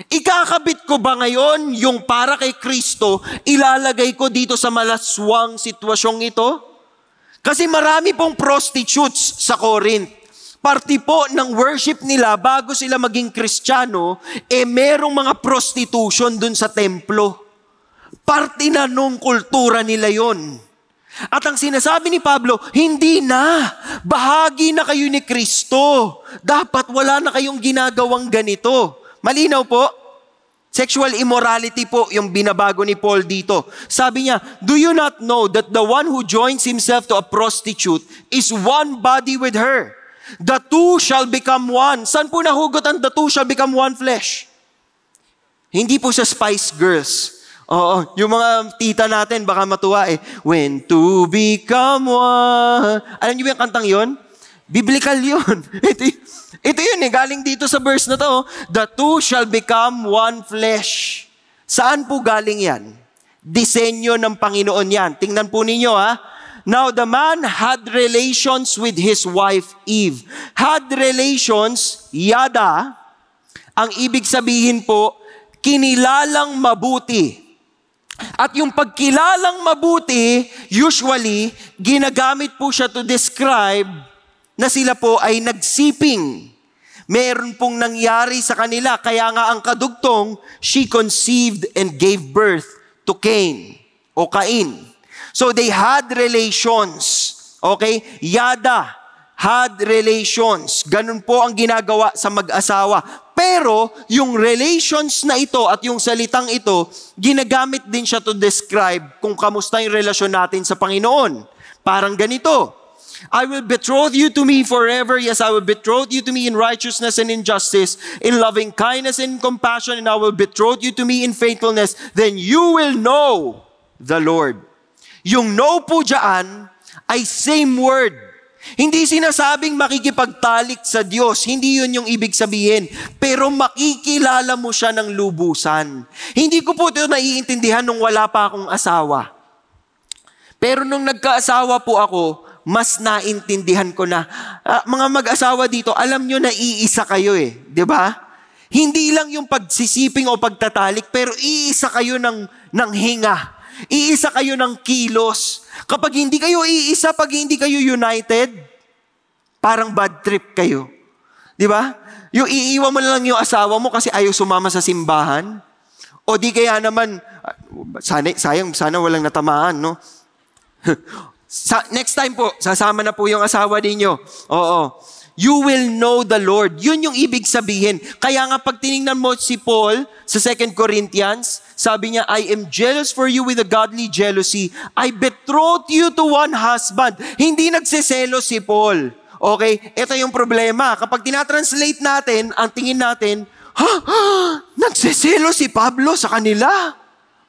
Ikakabit ko ba ngayon yung para kay Kristo, ilalagay ko dito sa malaswang sitwasyong ito? Kasi marami pong prostitutes sa Corinth. Parti po ng worship nila bago sila maging Kristiyano, merong mga prostitution dun sa templo. Parti na nung kultura nila yon. At ang sinasabi ni Pablo, hindi na. Bahagi na kayo ni Kristo. Dapat wala na kayong ginagawang ganito. Malinaw po? Sexual immorality po yung binabago ni Paul dito. Sabi niya, do you not know that the one who joins himself to a prostitute is one body with her? The two shall become one. Saan po nahugot ang the two shall become one flesh? Hindi po sa Spice Girls. Oo, yung mga tita natin baka matuwa when two become one. Alam niyo ba yung kantang yon? Biblical yun. Ito yun galing dito sa verse na to. The two shall become one flesh. Saan po galing yan? Disenyo ng Panginoon yan. Tingnan po ninyo Now the man had relations with his wife Eve. Had relations, yada, ang ibig sabihin po, kinilalang mabuti. At yung pagkilalang mabuti, usually, ginagamit po siya to describe na sila po ay nagsiping. Meron pong nangyari sa kanila. Kaya nga ang kadugtong, she conceived and gave birth to Cain o Cain. So they had relations. Okay? Yada, had relations. Ganun po ang ginagawa sa mag-asawa. Pero yung relations na ito at yung salitang ito, ginagamit din siya to describe kung kamusta yung relasyon natin sa Panginoon. Parang ganito. I will betroth you to me forever. Yes, I will betroth you to me in righteousness and in justice, in loving kindness and compassion, and I will betroth you to me in faithfulness. Then you will know the Lord. Yung know po dyan ay same word. Hindi sinasabing makikipagtalik sa Diyos. Hindi yun yung ibig sabihin. Pero makikilala mo siya ng lubusan. Hindi ko po ito naiintindihan nung wala pa akong asawa. Pero nung nagkaasawa po ako, mas naintindihan ko na, mga mag-asawa dito, alam nyo na iisa kayo di ba? Hindi lang yung pagsisiping o pagtatalik, pero iisa kayo ng hinga. Iisa kayo ng kilos. Kapag hindi kayo iisa, pag hindi kayo united, parang bad trip kayo. Di ba? Yung iiwan mo na lang yung asawa mo kasi ayaw sumama sa simbahan. O di kaya naman, sana walang natamaan, no? Next time po, sasama na po yung asawa ninyo. Oo. You will know the Lord. Yun yung ibig sabihin. Kaya nga pag tinignan mo si Paul sa 2 Corinthians, sabi niya, I am jealous for you with a godly jealousy. I betrothed you to one husband. Hindi nagseselo si Paul. Okay? Ito yung problema. Kapag tinatranslate natin, ang tingin natin, nagseselo si Pablo sa kanila.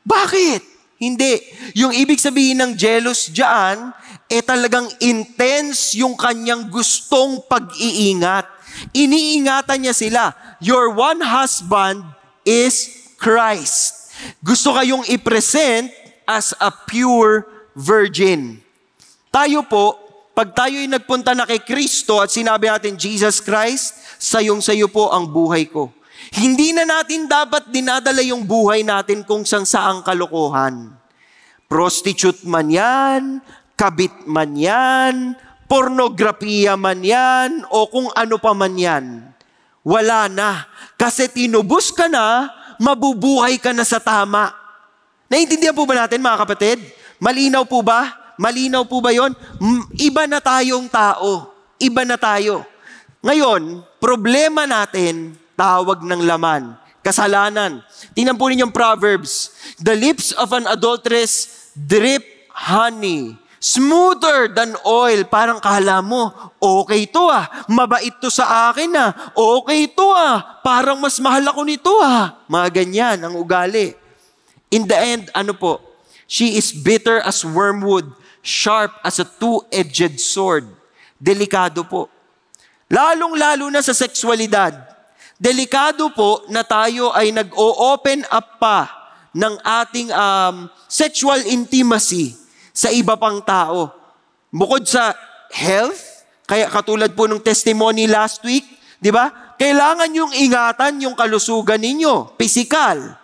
Bakit? Hindi. Yung ibig sabihin ng jealous dyan, talagang intense yung kanyang gustong pag-iingat. Iniingatan niya sila. Your one husband is Christ. Gusto kayong i-present as a pure virgin. Tayo po, pag tayo'y nagpunta na kay Kristo at sinabi natin, Jesus Christ, sayong-sayo po ang buhay ko. Hindi na natin dapat dinadala yung buhay natin kung saang kalokohan. Prostitute man yan, kabit man yan, pornografiya man yan, o kung ano pa man yan. Wala na. Kasi tinubos ka na, mabubuhay ka na sa tama. Naiintindihan po ba natin mga kapatid? Malinaw po ba? Malinaw po ba yon? Iba na tayong tao. Iba na tayo. Ngayon, problema natin, tawag ng laman. Kasalanan. Tingnan po ninyong Proverbs. The lips of an adulteress drip honey. Smoother than oil. Parang kala mo, okay to mabait to sa akin okay to parang mas mahal ako nito Mga ganyan ang ugali. In the end, ano po? She is bitter as wormwood, sharp as a two-edged sword. Delikado po. Lalong-lalo na sa sexualidad. Delikado po na tayo ay nag-o-open up pa ng ating sexual intimacy sa iba pang tao. Bukod sa health, kaya katulad po ng testimony last week, di ba? Kailangan yung ingatan yung kalusugan ninyo, physical.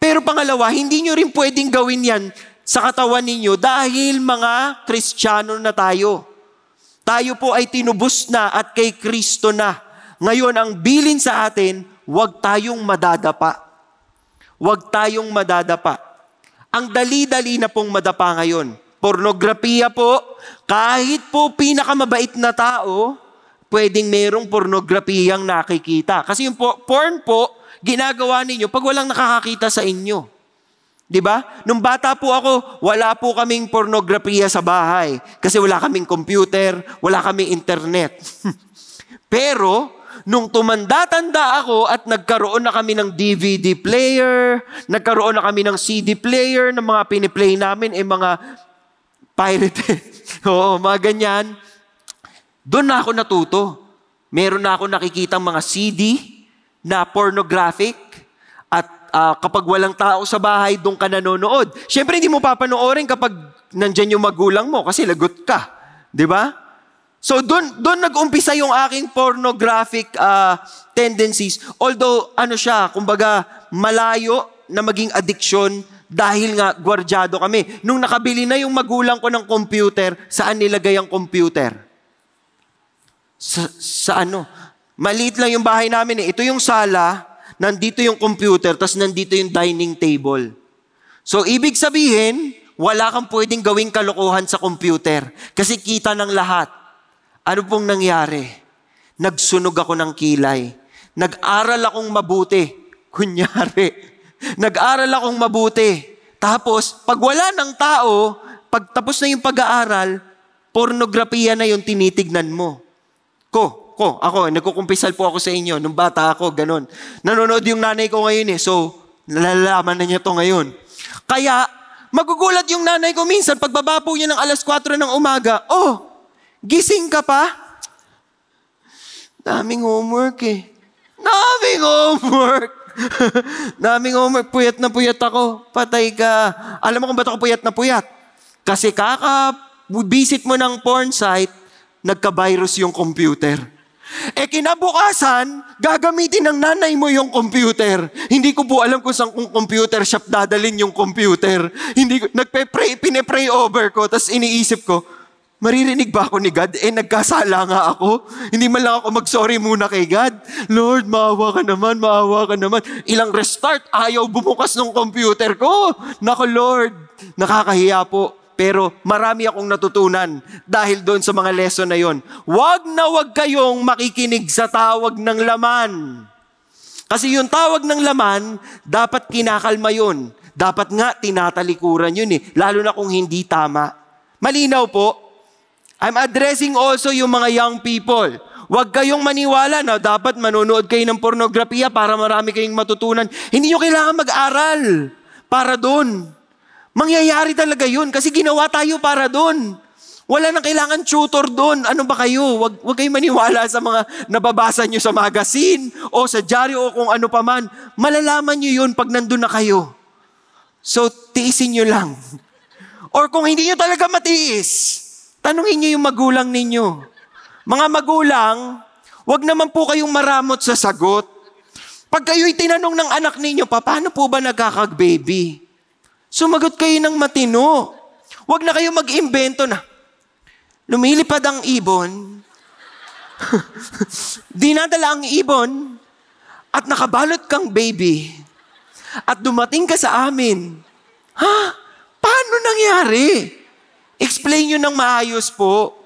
Pero pangalawa, hindi nyo rin pwedeng gawin yan sa katawan ninyo dahil mga Kristiyano na tayo. Tayo po ay tinubos na at kay Kristo na. Ngayon, ang bilin sa atin, huwag tayong madadapa. Huwag tayong madadapa. Ang dali-dali na pong madapa ngayon. Pornografiya po, kahit po pinakamabait na tao, pwedeng merong pornografiyang nakikita. Kasi yung porn po, ginagawa ninyo pag walang nakakakita sa inyo. Diba? Nung bata po ako, wala po kaming pornografiya sa bahay. Kasi wala kaming computer, wala kaming internet. Pero, nung tumanda-tanda ako at nagkaroon na kami ng DVD player, nagkaroon na kami ng CD player, ng mga piniplay namin, mga pirated. Oo, mga ganyan. Doon na ako natuto. Meron na ako nakikitang mga CD na pornographic at kapag walang tao sa bahay, doon ka nanonood. Siyempre, hindi mo papanoorin kapag nandyan yung magulang mo kasi lagot ka. Di ba? So, doon nag-umpisa yung aking pornographic tendencies. Although, kumbaga, malayo na maging addiction dahil nga gwardyado kami. Nung nakabili na yung magulang ko ng computer, saan nilagay ang computer? Sa ano? Maliit lang yung bahay namin Ito yung sala, nandito yung computer, tapos nandito yung dining table. So, ibig sabihin, wala kang pwedeng gawing kalokohan sa computer kasi kita ng lahat. Ano pong nangyari? Nagsunog ako ng kilay. Nag-aral akong mabuti. Kunyari. Nag-aral akong mabuti. Tapos, pag wala ng tao, pag tapos na yung pag-aaral, pornografiya na yung tinitignan mo. Ako, nagkukumpisal po ako sa inyo. Nung bata ako, ganun. Nanonood yung nanay ko ngayon So, nalalaman na niya to ngayon. Kaya, magugulat yung nanay ko minsan, pagbaba po niya ng 4:00 ng umaga, gising ka pa? Daming homework Daming homework. Daming homework. Puyat na puyat ako. Patay ka. Alam mo kung ba't ako puyat na puyat? Kasi visit mo ng porn site, nagka-virus yung computer. Kinabukasan, gagamitin ng nanay mo yung computer. Hindi ko po alam kung saan kung computer shop dadalhin yung computer. Pinepray over ko, tapos iniisip ko, maririnig ba ako ni God? Nagkasala nga ako. Hindi man lang ako mag-sorry muna kay God. Lord, maawa ka naman, maawa ka naman. Ilang restart, ayaw bumukas ng computer ko. Nako Lord, nakakahiya po. Pero marami akong natutunan dahil doon sa mga lesson na yon. Wag na wag kayong makikinig sa tawag ng laman. Kasi yung tawag ng laman, dapat kinakalma yun. Dapat nga tinatalikuran yun eh. Lalo na kung hindi tama. Malinaw po. I'm addressing also yung mga young people. Huwag kayong maniwala na dapat manonood kayo ng pornografiya para marami kayong matutunan. Hindi nyo kailangan mag-aral para doon. Mangyayari talaga yun kasi ginawa tayo para doon. Wala nang kailangan tutor doon. Ano ba kayo? Huwag kayong maniwala sa mga nababasa nyo sa magazine o sa dyaryo o kung ano pa man. Malalaman nyo yun pag nandun na kayo. So, tiisin nyo lang. Or kung hindi nyo talaga matiis, tanungin nyo yung magulang ninyo. Mga magulang, wag naman po kayong maramot sa sagot. Pag kayo'y tinanong ng anak ninyo, paano po ba nagkakag-baby? Sumagot kayo ng matino. Huwag na kayo mag-imbento na. Lumilipad ang ibon. Dinadala ang ibon at nakabalot kang baby. At dumating ka sa amin. Ha? Paano nangyari? Explain nyo ng maayos po.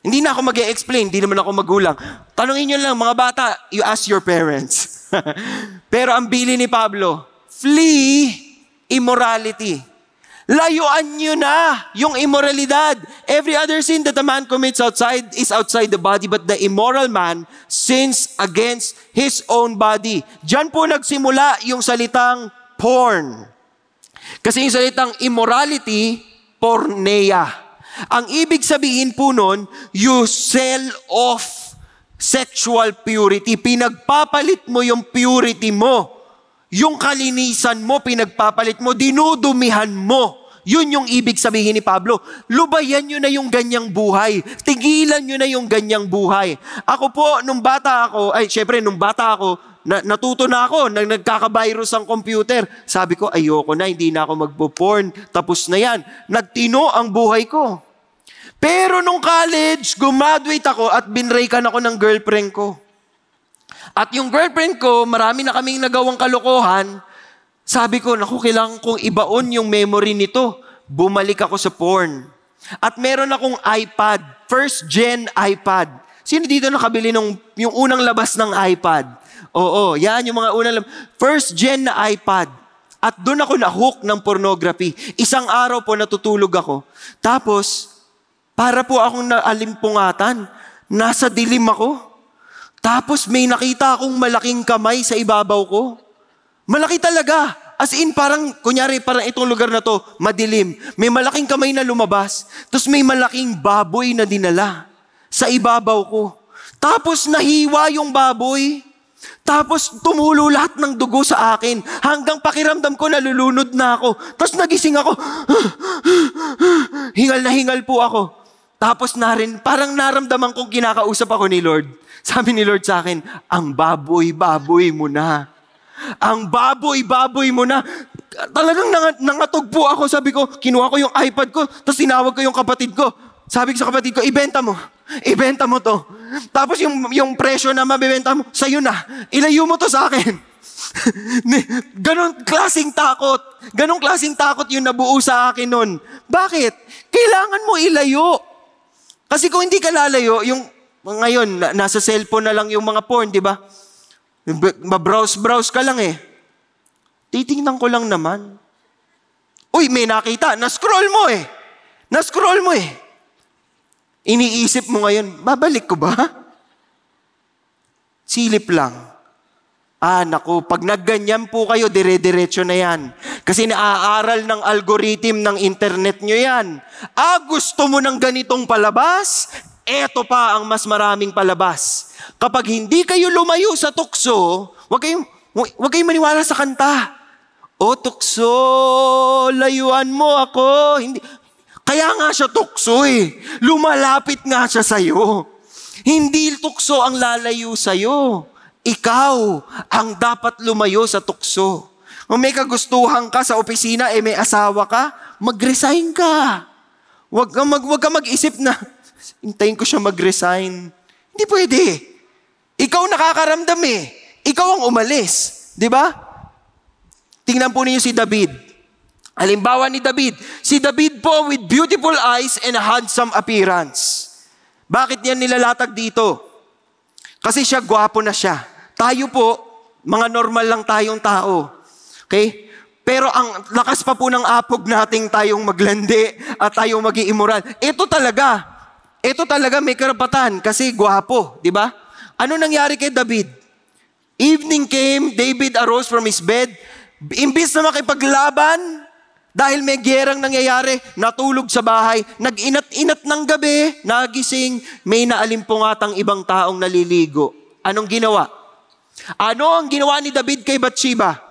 Hindi na ako mag-e-explain. Hindi naman ako magulang. Tanungin nyo lang, mga bata, you ask your parents. Pero ang bili ni Pablo, flee immorality. Layuan nyo na yung immoralidad. Every other sin that a man commits outside is outside the body, but the immoral man sins against his own body. Diyan po nagsimula yung salitang porn. Kasi yung salitang immorality, porneia. Ang ibig sabihin po nun, you sell off sexual purity. Pinagpapalit mo yung purity mo. Yung kalinisan mo, pinagpapalit mo, dinudumihan mo. Yun yung ibig sabihin ni Pablo. Lubayan nyo na yung ganyang buhay. Tigilan nyo na yung ganyang buhay. Ako po, nung bata ako, natuto na ako, nagkaka-virus ang computer. Sabi ko, ayoko na, hindi na ako magpo-porn. Tapos na yan. Nagtino ang buhay ko. Pero nung college, gumaduate ako at binraykan ako ng girlfriend ko. At yung girlfriend ko, marami na kaming nagawang kalokohan. Sabi ko, naku, kailangan kong ibaon yung memory nito. Bumalik ako sa porn. At meron akong iPad, first gen iPad. Sino dito nakabili yung unang labas ng iPad? Oo, yan yung mga unang first gen na iPad. At doon ako na-hook ng pornography. Isang araw po natutulog ako. Tapos, para po akong naalimpungatan, nasa dilim ako. Tapos may nakita akong malaking kamay sa ibabaw ko. Malaki talaga. As in, parang itong lugar na to, madilim. May malaking kamay na lumabas. Tapos may malaking baboy na dinala sa ibabaw ko. Tapos nahiwa yung baboy. Tapos tumulo lahat ng dugo sa akin. Hanggang pakiramdam ko nalulunod na ako. Tapos nagising ako. Hingal na hingal po ako. Tapos parang naramdaman kong kinakausap ako ni Lord. Sabi ni Lord sa akin, ang baboy-baboy mo na. Ang baboy-baboy mo na. Talagang nangatog po ako. Sabi ko, kinuha ko yung iPad ko, tapos tinawag ko yung kapatid ko. Sabi ko sa kapatid ko, ibenta mo. Ibenta mo to. Tapos yung presyo na mabibenta mo, sa'yo na. Ilayo mo to sa akin. Ganon klaseng takot. Ganon klaseng takot yung nabuo sa akin nun. Bakit? Kailangan mo ilayo. Kasi kung hindi ka lalayo, ngayon, nasa cellphone na lang yung mga porn, di ba? Browse ka lang eh. Titingnan ko lang naman. Uy, may nakita. Na-scroll mo eh. Iniisip mo ngayon, babalik ko ba? Silip lang. Naku, pag nagganyan po kayo, dire-diretso na yan. Kasi naaaral ng algorithm ng internet nyo yan. Gusto mo ng ganitong palabas? Eto pa ang mas maraming palabas. Kapag hindi kayo lumayo sa tukso, wag kayong maniwala sa kanta. O tukso, layuan mo ako. Kaya nga siya tukso eh. Lumalapit nga siya sa'yo. Hindi tukso ang lalayo sa'yo. Ikaw ang dapat lumayo sa tukso. Kung may kagustuhan ka sa opisina, may asawa ka, mag-resign ka. Huwag ka mag-isip na, hintayin ko siya mag-resign. Hindi pwede. Ikaw nakakaramdam Ikaw ang umalis. Di ba? Tingnan po ninyo si David. Halimbawa ni David. Si David po with beautiful eyes and a handsome appearance. Bakit yan nilalatag dito? Kasi siya, gwapo na siya. Tayo po, mga normal lang tayong tao. Okay? Pero ang lakas pa po ng apog nating tayong maglandi at tayong mag-iimmoral. Ito talaga may karapatan kasi gwapo, di ba? Ano nangyari kay David? Evening came, David arose from his bed. Imbis na makipaglaban, dahil may gyerang nangyayari, natulog sa bahay, nag-inat-inat ng gabi, nagising, may naalimpungatang ibang taong naliligo. Anong ginawa? Ano ang ginawa ni David kay Bathsheba?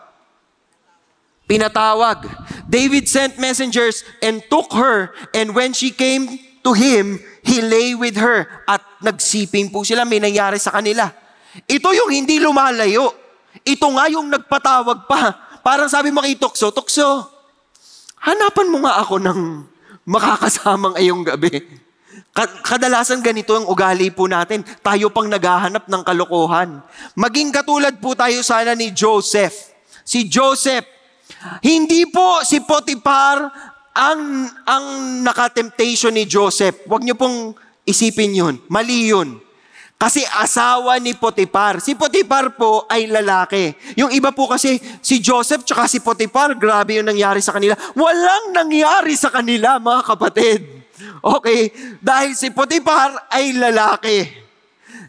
Pinatawag. David sent messengers and took her, and when she came to him, he lay with her. At nagsiping po sila, may nangyari sa kanila. Ito yung hindi lumalayo. Ito nga yung nagpatawag pa. Parang sabi mo kay Tukso, hanapan mo nga ako ng makakasamang ayong gabi. Kadalasan ganito ang ugali po natin. Tayo pang naghahanap ng kalokohan. Maging katulad po tayo sana ni Joseph. Si Joseph, hindi po si Potiphar ang nakatemptation ni Joseph. Huwag niyo pong isipin yun. Mali yun. Kasi asawa ni Potiphar. Si Potiphar po ay lalaki. Yung iba po kasi si Joseph tsaka si Potiphar, grabe yung nangyari sa kanila. Walang nangyari sa kanila, mga kapatid. Okay? Dahil si Potiphar ay lalaki.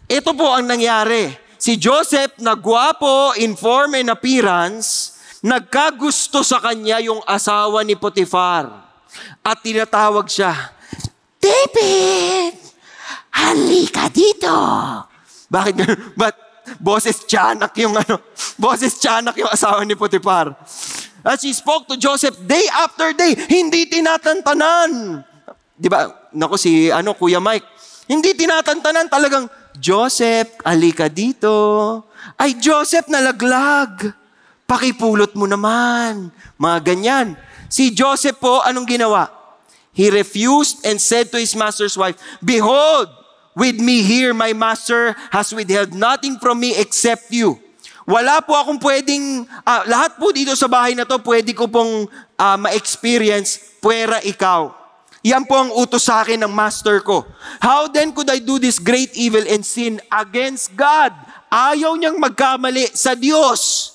Ito po ang nangyari. Si Joseph na gwapo in form and appearance, nagkagusto sa kanya yung asawa ni Potiphar. At tinatawag siya, David! Halika dito. Bakit ganun? Boses tiyanak yung asawa ni Potiphar. As she spoke to Joseph day after day, hindi tinatantanan. Di ba? Naku Kuya Mike, hindi tinatantanan talagang, Joseph, halika dito. Ay, Joseph, nalaglag. Pakipulot mo naman. Mga ganyan. Si Joseph po, anong ginawa? He refused and said to his master's wife, Behold, with me here, my master has withheld nothing from me except you. Wala po akong pwedeng, lahat po dito sa bahay na to, pwede ko pong ma-experience, puwera ikaw. Yan po ang utos sa akin ng master ko. How then could I do this great evil and sin against God? Ayaw niyang magkamali sa Diyos.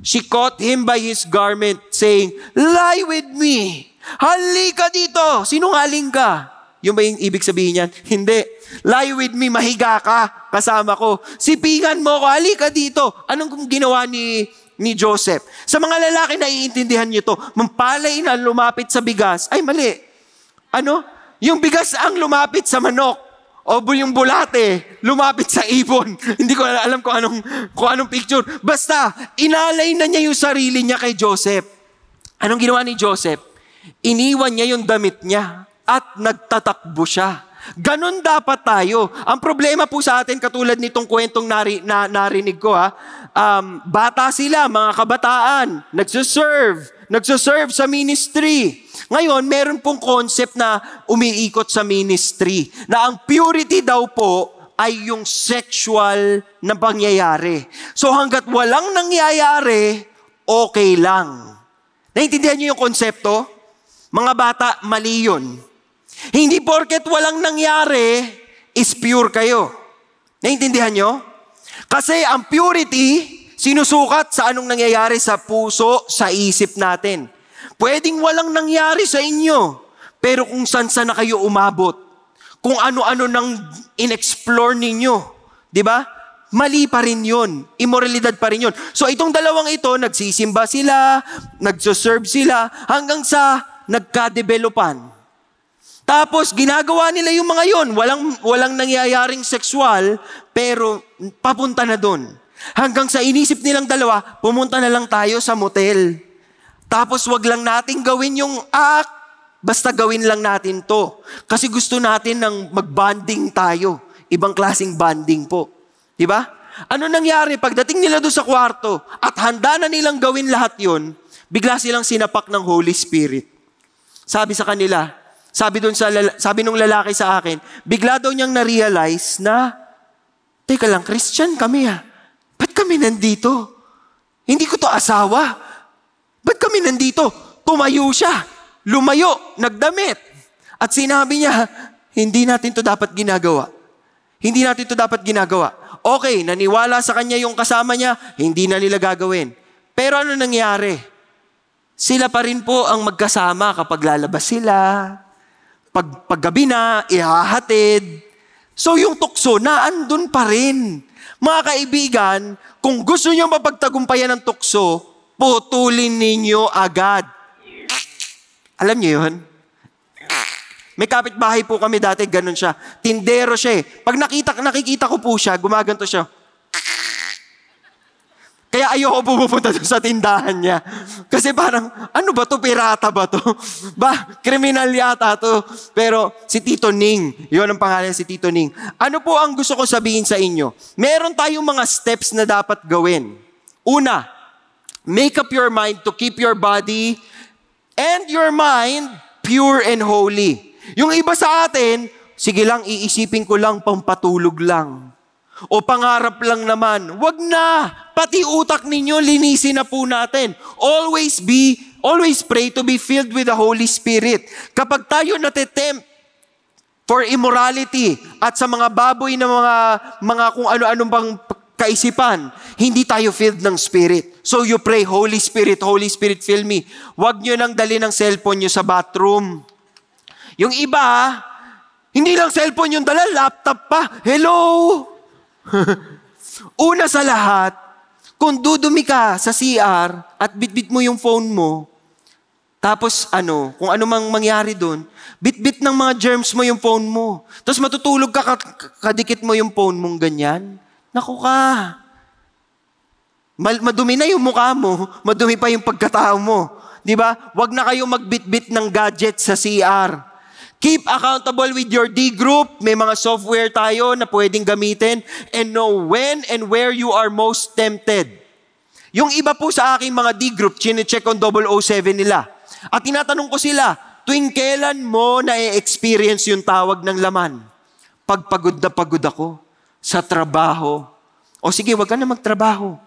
She caught him by his garment, saying, Lie with me. Halika dito. Sinungaling ka. Yung ba yung ibig sabihin niyan? Hindi. Lie with me, mahiga ka, kasama ko. Sipingan mo ko, halika dito. Anong ginawa ni Joseph? Sa mga lalaki, naiintindihan niyo to. Mampalay na lumapit sa bigas. Ay, mali. Yung bigas ang lumapit sa manok. O yung bulate, lumapit sa ibon. Hindi ko alam kung anong picture. Basta, inalay na niya yung sarili niya kay Joseph. Anong ginawa ni Joseph? Iniwan niya yung damit niya at nagtatakbo siya. Ganon dapat tayo. Ang problema po sa atin, katulad nitong kwentong narinig ko, bata sila, mga kabataan, nagsuserve sa ministry. Ngayon, meron pong concept na umiikot sa ministry, na ang purity daw po ay yung sexual na pangyayari. So hanggat walang nangyayari, okay lang. Naintindihan niyo yung konsepto? Mga bata, mali yun. Hindi porket walang nangyari, is pure kayo. Naintindihan nyo? Kasi ang purity, sinusukat sa anong nangyayari sa puso, sa isip natin. Pwedeng walang nangyari sa inyo, pero kung saan na kayo umabot, kung ano-ano nang in-explore ninyo, di ba? Mali pa rin yun. Immoralidad pa rin yun. So itong dalawang ito, nagsisimba sila, nagsuserve sila, hanggang sa nagka-developan. Tapos, ginagawa nila yung mga yon. Walang nangyayaring sexual, pero papunta na doon. Hanggang sa inisip nilang dalawa, pumunta na lang tayo sa motel. Tapos, wag lang nating gawin yung act, basta gawin lang natin to. Kasi gusto natin ng mag-bonding tayo. Ibang klaseng bonding po. Di ba? Ano nangyari? Pagdating nila doon sa kwarto at handa na nilang gawin lahat yon, bigla silang sinapak ng Holy Spirit. Sabi sa kanila, sabi nung lalaki sa akin, bigla daw niyang na-realize na, teka lang, Christian kami Ba't kami nandito? Hindi ko to asawa. Ba't kami nandito? Tumayo siya. Lumayo. Nagdamit. At sinabi niya, hindi natin to dapat ginagawa. Hindi natin to dapat ginagawa. Okay, naniwala sa kanya yung kasama niya, hindi na nila gagawin. Pero ano nangyari? Sila pa rin po ang magkasama kapag lalabas sila. Paggabi na, ihahatid. So yung tukso, naandun pa rin. Mga kaibigan, kung gusto niyo mapagtagumpayan ng tukso, putulin ninyo agad. Alam niyo yun? May kapitbahay po kami dati, ganun siya. Tindero siya. Pag nakikita ko po siya, gumaganto siya. Kaya ayoko pupunta doon sa tindahan niya. Kasi parang, ano ba to? Pirata ba to? Kriminal yata to. Pero si Tito Ning, yun ang pangalan, si Tito Ning. Ano po ang gusto ko sabihin sa inyo? Meron tayong mga steps na dapat gawin. Una, make up your mind to keep your body and your mind pure and holy. Yung iba sa atin, sige lang, iisipin ko lang, pampatulog lang. O pangarap lang naman. Wag na! Pati utak ninyo, linisin na po natin. Always pray to be filled with the Holy Spirit. Kapag tayo natitempt for immorality at sa mga baboy na mga kung ano-anong pang kaisipan, hindi tayo filled ng Spirit. So you pray, Holy Spirit, fill me. Wag nyo nang dali ng cellphone nyo sa bathroom. Yung iba, hindi lang cellphone yung dala, laptop pa. Hello! Una sa lahat, kung dudumi ka sa CR at bitbit mo yung phone mo, tapos kung ano mang mangyari doon, bitbit ng mga germs mo yung phone mo. Tapos matutulog ka, kadikit mo yung phone mong ganyan. Naku ka. Madumi na yung mukha mo, madumi pa yung pagkatao mo. Di ba? Huwag na kayo magbitbit ng gadget sa CR. Keep accountable with your D group. May mga software tayo na pwedeng gamitin and know when and where you are most tempted. Yung iba po sa aking mga D group, chine-check on 007 nila. At tinatanong ko sila, tuwing kailan mo na-experience yung tawag ng laman? Pagpagod na pagod ako sa trabaho. O sige, wag ka na magtrabaho.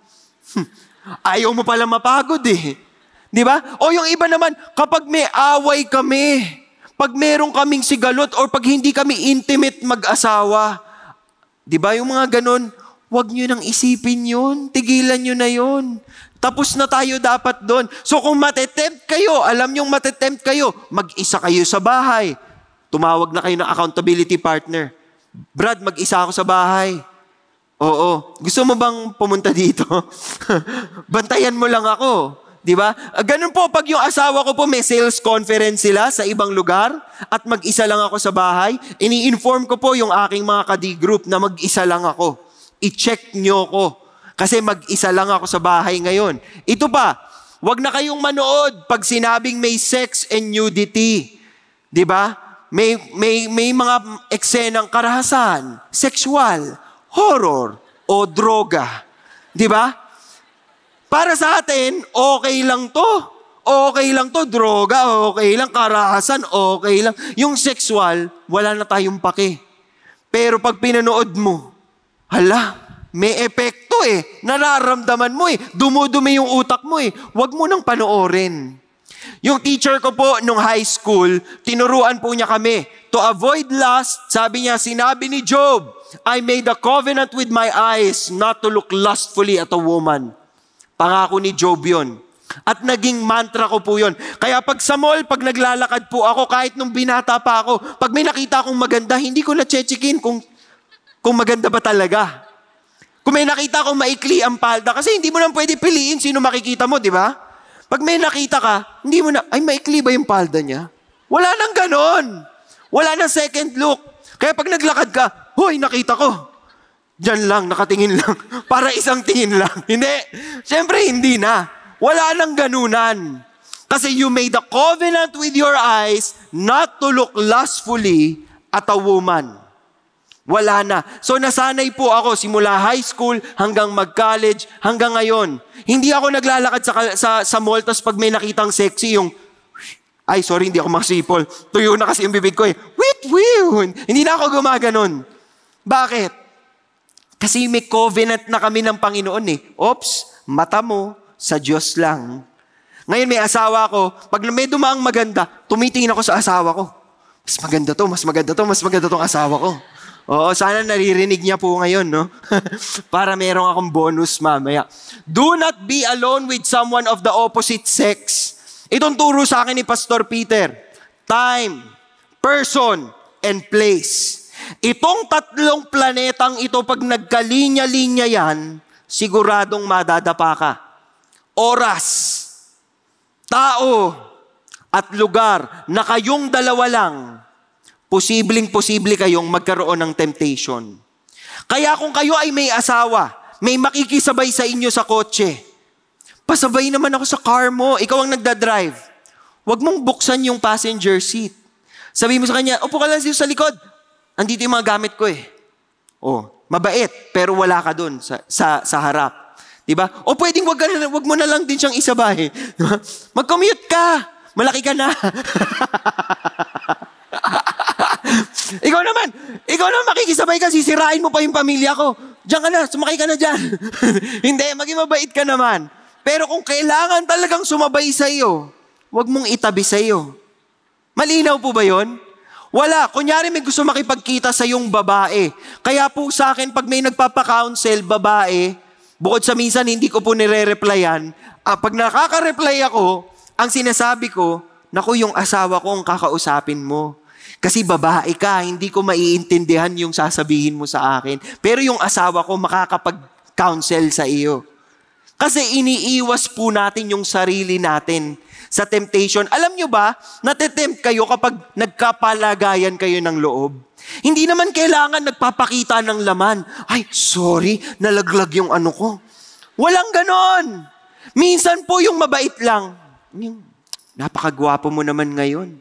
Ayaw mo pala mapagod eh. Di ba? O yung iba naman, kapag may away kami, pag meron kaming sigalot or pag hindi kami intimate mag-asawa, di ba yung mga ganun, wag nyo nang isipin yun, tigilan nyo na yun. Tapos na tayo dapat doon. So kung matetempt kayo, alam nyong matetempt kayo, mag-isa kayo sa bahay. Tumawag na kayo ng accountability partner. Brad, mag-isa ako sa bahay. Oo. Gusto mo bang pumunta dito? Bantayan mo lang ako. Di ba? Ganun po, pag yung asawa ko po may sales conference sila sa ibang lugar at mag-isa lang ako sa bahay, ini-inform ko po yung aking mga ka-D group na mag-isa lang ako. I-check nyo ko. Kasi mag-isa lang ako sa bahay ngayon. Ito pa, wag na kayong manood pag sinabing may sex and nudity. Di ba? May mga eksenang karahasan, sexual, horror, o droga. Di ba? Para sa atin, okay lang to. Okay lang to, droga, okay lang, karahasan, okay lang. Yung sexual, wala na tayong pake. Pero pag pinanood mo, hala, may epekto eh. Nararamdaman mo eh. Dumudumi yung utak mo eh. Huwag mo nang panoorin. Yung teacher ko po nung high school, tinuruan po niya kami. To avoid lust, sabi niya, sinabi ni Job, I made a covenant with my eyes not to look lustfully at a woman. Pangako ni Job yun. At naging mantra ko po yun. Kaya pag sa mall, pag naglalakad po ako, kahit nung binata pa ako, pag may nakita akong maganda, hindi ko na-chechikin kung maganda ba talaga. Kung may nakita akong maikli ang palda, kasi hindi mo nang pwede piliin sino makikita mo, di ba? Pag may nakita ka, hindi mo na, ay maikli ba yung palda niya? Wala nang ganon. Wala nang second look. Kaya pag naglakad ka, hoy, nakita ko. Diyan lang, nakatingin lang. Para isang tingin lang. Hindi. Siyempre, hindi na. Wala nang ganunan. Kasi you made a covenant with your eyes not to look lustfully at a woman. Wala na. So nasanay po ako simula high school hanggang mag-college, hanggang ngayon. Hindi ako naglalakad sa mall, tapos pag may nakitang sexy, yung, ay sorry, hindi ako makasipol. Tuyo na kasi yung bibig ko eh. Wait. Hindi na ako gumaganon. Bakit? Kasi may covenant na kami ng Panginoon eh. Oops, mata mo sa Diyos lang. Ngayon may asawa ko, pag may dumaang maganda, tumitingin ako sa asawa ko. Mas maganda tong asawa ko. Oo, sana naririnig niya po ngayon, no? Para merong akong bonus mamaya. Do not be alone with someone of the opposite sex. Itong turo sa akin ni Pastor Peter. Time, person, and place. Itong tatlong planetang ito, pag nagkalinya-linya yan, siguradong madadapa ka. Oras, tao, at lugar na kayong dalawa lang, posibleng-posible kayong magkaroon ng temptation. Kaya kung kayo ay may asawa, may makikisabay sa inyo sa kotse, pasabay naman ako sa car mo, ikaw ang nagdadrive. Huwag mong buksan yung passenger seat. Sabi mo sa kanya, upo ka lang sa likod. Andito yung mga gamit ko eh. Oh, mabait, pero wala ka dun sa harap. Diba? O pwedeng wag mo na lang din siyang isabay. Diba? Mag-commute ka. Malaki ka na. Ikaw naman makikisabay ka, sisirain mo pa yung pamilya ko. Diyan ka na, sumakay ka na dyan. Hindi, maging mabait ka naman. Pero kung kailangan talagang sumabay sa iyo, wag mong itabi sa iyo. Malinaw po ba yon? Wala. Kunyari may gusto makipagkita sa yung babae. Kaya po sa akin, pag may nagpapa-counsel, babae, bukod sa minsan hindi ko po nire-replyan, pag nakaka-reply ako, ang sinasabi ko, naku, yung asawa ko ang kakausapin mo. Kasi babae ka, hindi ko maiintindihan yung sasabihin mo sa akin. Pero yung asawa ko makakapag-counsel sa iyo. Kasi iniiwas po natin yung sarili natin sa temptation. Alam nyo ba, natitempt kayo kapag nagkapalagayan kayo ng loob? Hindi naman kailangan nagpapakita ng laman. Ay, sorry, nalaglag yung ano ko. Walang ganon. Minsan po yung mabait lang. Napakagwapo mo naman ngayon.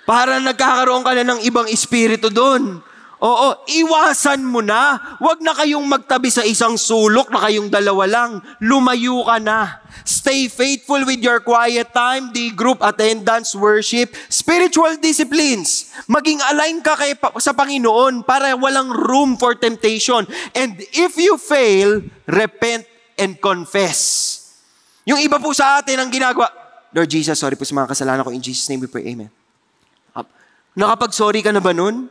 Para nagkakaroon ka na ng ibang espiritu doon. Oo, iwasan mo na. Huwag na kayong magtabi sa isang sulok na kayong dalawa lang. Lumayo ka na. Stay faithful with your quiet time, the group attendance, worship, spiritual disciplines. Maging align ka sa Panginoon para walang room for temptation. And if you fail, repent and confess. Yung iba po sa atin ang ginagawa, Lord Jesus, sorry po sa mga kasalanan ko. In Jesus' name we pray, amen. Nakapag-sorry ka na ba nun?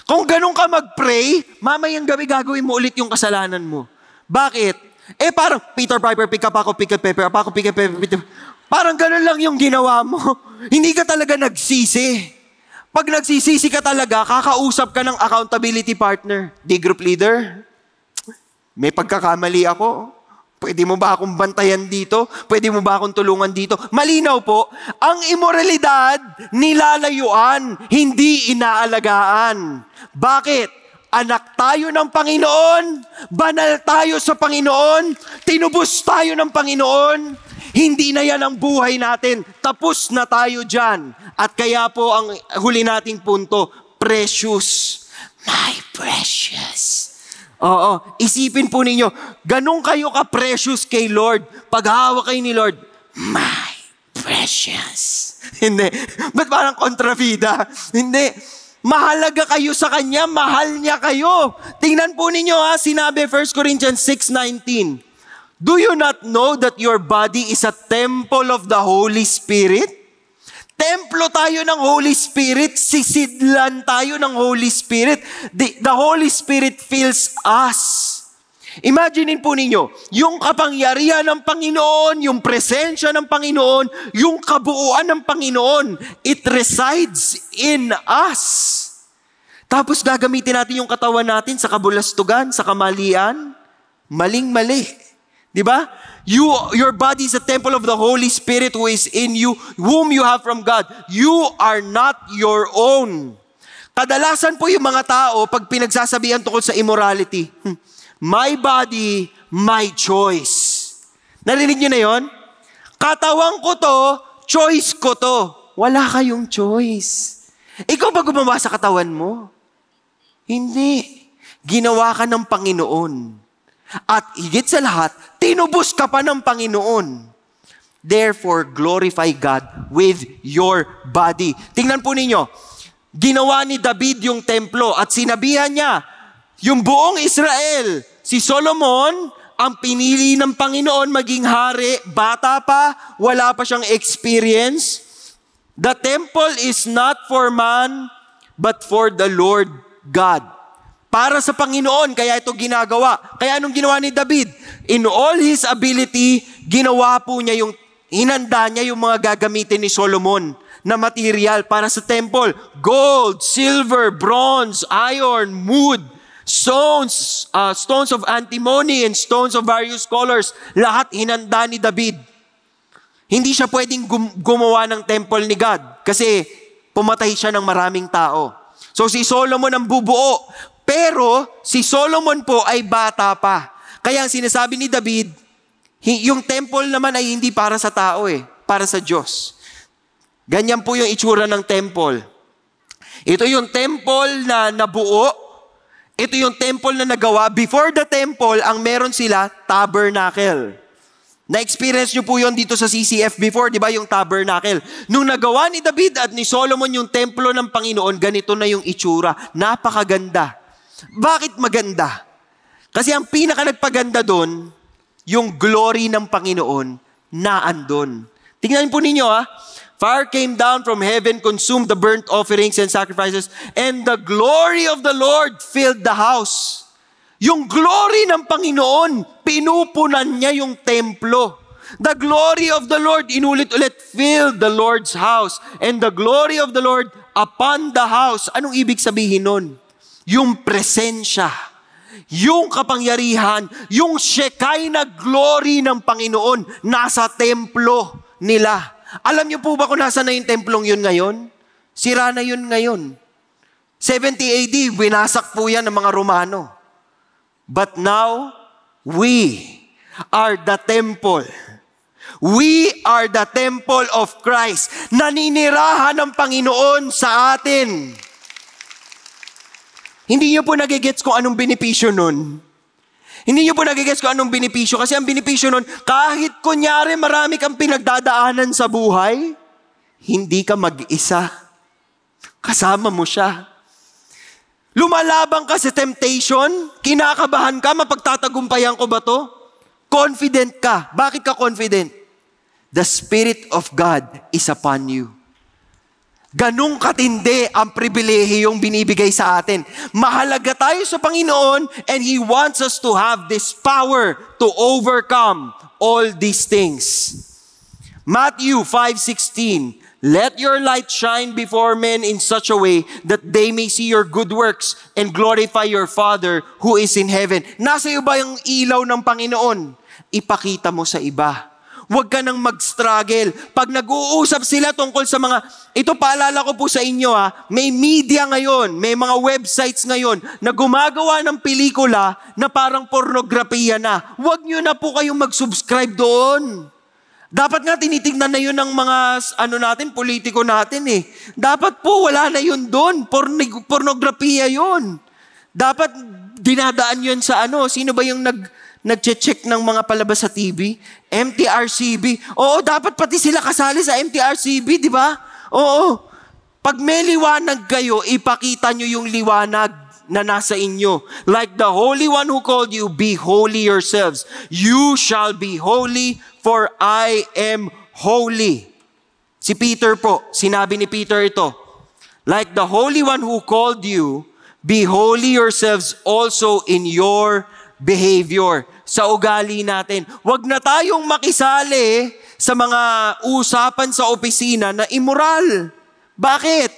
Kung ganun ka mag-pray, mamayang gabi gagawin mo ulit yung kasalanan mo. Bakit? Parang Peter Piper, pick up ako, pick up Pepper, ako, pick up Pepper. Parang ganun lang yung ginawa mo. Hindi ka talaga nagsisi. Pag nagsisisi ka talaga, kakausap ka ng accountability partner. Di group leader, may pagkakamali ako. Pwede mo ba akong bantayan dito? Pwede mo ba akong tulungan dito? Malinaw po, ang imoralidad nilalayuan, hindi inaalagaan. Bakit? Anak tayo ng Panginoon, banal tayo sa Panginoon, tinubos tayo ng Panginoon, hindi na yan ang buhay natin. Tapos na tayo dyan. At kaya po ang huli nating punto, precious. My precious. Oo, isipin po ninyo, ganun kayo ka-precious kay Lord. Pag hawak kayo ni Lord, my precious. Hindi. Ba't parang kontrabida? Hindi. Mahalaga kayo sa Kanya, mahal niya kayo. Tingnan po ninyo sinabi 1 Corinthians 6:19. Do you not know that your body is a temple of the Holy Spirit? Templo tayo ng Holy Spirit, sisidlan tayo ng Holy Spirit. The Holy Spirit fills us. Imaginin po ninyo, yung kapangyarihan ng Panginoon, yung presensya ng Panginoon, yung kabuuan ng Panginoon, it resides in us. Tapos gagamitin natin yung katawan natin sa kabulastugan, sa kamalian, maling-mali. Diba? Your body is a temple of the Holy Spirit who is in you, whom you have from God. You are not your own. Kadalasan po yung mga tao, pag pinagsasabihan tungkol sa immorality, my body, my choice. Narinig nyo na yon? Katawan ko to, choice ko to. Wala kayong choice. Ikaw ba gumawa sa katawan mo? Hindi. Ginawa ka ng Panginoon. At higit sa lahat, tinubos ka pa ng Panginoon. Therefore, glorify God with your body. Tingnan po ninyo, ginawa ni David yung templo at sinabihan niya, yung buong Israel, si Solomon, ang pinili ng Panginoon maging hari, bata pa, wala pa siyang experience. The temple is not for man, but for the Lord God. Para sa Panginoon, kaya ito ginagawa. Kaya anong ginawa ni David? In all his ability, ginawa po niya hinanda niya yung mga gagamitin ni Solomon na material para sa temple. Gold, silver, bronze, iron, wood, stones of antimony and stones of various colors. Lahat hinanda ni David. Hindi siya pwedeng gumawa ng temple ni God kasi pumatay siya ng maraming tao. So si Solomon ang bubuo. Pero si Solomon po ay bata pa. Kaya ang sinasabi ni David, yung temple naman ay hindi para sa tao para sa Diyos. Ganyan po yung itsura ng temple. Ito yung temple na nabuo. Ito yung temple na nagawa. Before the temple, ang meron sila, tabernacle. Na-experience nyo po yun dito sa CCF before, di ba, yung tabernacle. Nung nagawa ni David at ni Solomon yung templo ng Panginoon, ganito na yung itsura. Napakaganda. Bakit maganda? Kasi ang pinaka nagpaganda doon, yung glory ng Panginoon na andon. Tingnan po ninyo Fire came down from heaven, consumed the burnt offerings and sacrifices, and the glory of the Lord filled the house. Yung glory ng Panginoon, pinupunan niya yung templo. The glory of the Lord, inulit-ulit, filled the Lord's house. And the glory of the Lord upon the house. Anong ibig sabihin nun? Yung presensya, yung kapangyarihan, yung Shekinah glory ng Panginoon nasa templo nila. Alam niyo po ba kung nasa na yung templong yun ngayon? Sira na yun ngayon. 70 AD, winasak po yan ng mga Romano. But now, we are the temple. We are the temple of Christ. Naninirahan ng Panginoon sa atin. Hindi niyo po nagigets kung anong benepisyo nun. Hindi niyo po nagigets kung anong benepisyo. Kasi ang benepisyo nun, kahit kunyari marami kang pinagdadaanan sa buhay, hindi ka mag-isa. Kasama mo siya. Lumalabang ka sa temptation, kinakabahan ka, mapagtatagumpayan ko ba to? Confident ka. Bakit ka confident? The Spirit of God is upon you. Ganong katindi ang pribilehiyong binibigay sa atin. Mahalaga tayo sa Panginoon and He wants us to have this power to overcome all these things. Matthew 5:16, let your light shine before men in such a way that they may see your good works and glorify your Father who is in heaven. Nasa iyo ba yung ilaw ng Panginoon? Ipakita mo sa iba. Huwag ka nang mag-struggle. Pag nag-uusap sila tungkol sa ito paalala ko po sa inyo may media ngayon, may mga websites ngayon na gumagawa ng pelikula na parang pornografiya na. Huwag nyo na po kayong mag-subscribe doon. Dapat nga tinitignan na yun ng mga politiko natin Dapat po wala na yun doon. Pornografiya yun. Dapat dinadaan yun sa sino ba yung nagche-check ng mga palabas sa TV? MTRCB. Oo, dapat pati sila kasali sa MTRCB, di ba? Oo. Pag may liwanag kayo, ipakita nyo yung liwanag na nasa inyo. Like the Holy One who called you, be holy yourselves. You shall be holy, for I am holy. Si Peter po, sinabi ni Peter ito. Like the Holy One who called you, be holy yourselves also in your behavior, sa ugali natin. Huwag na tayong makisali sa mga usapan sa opisina na immoral. Bakit?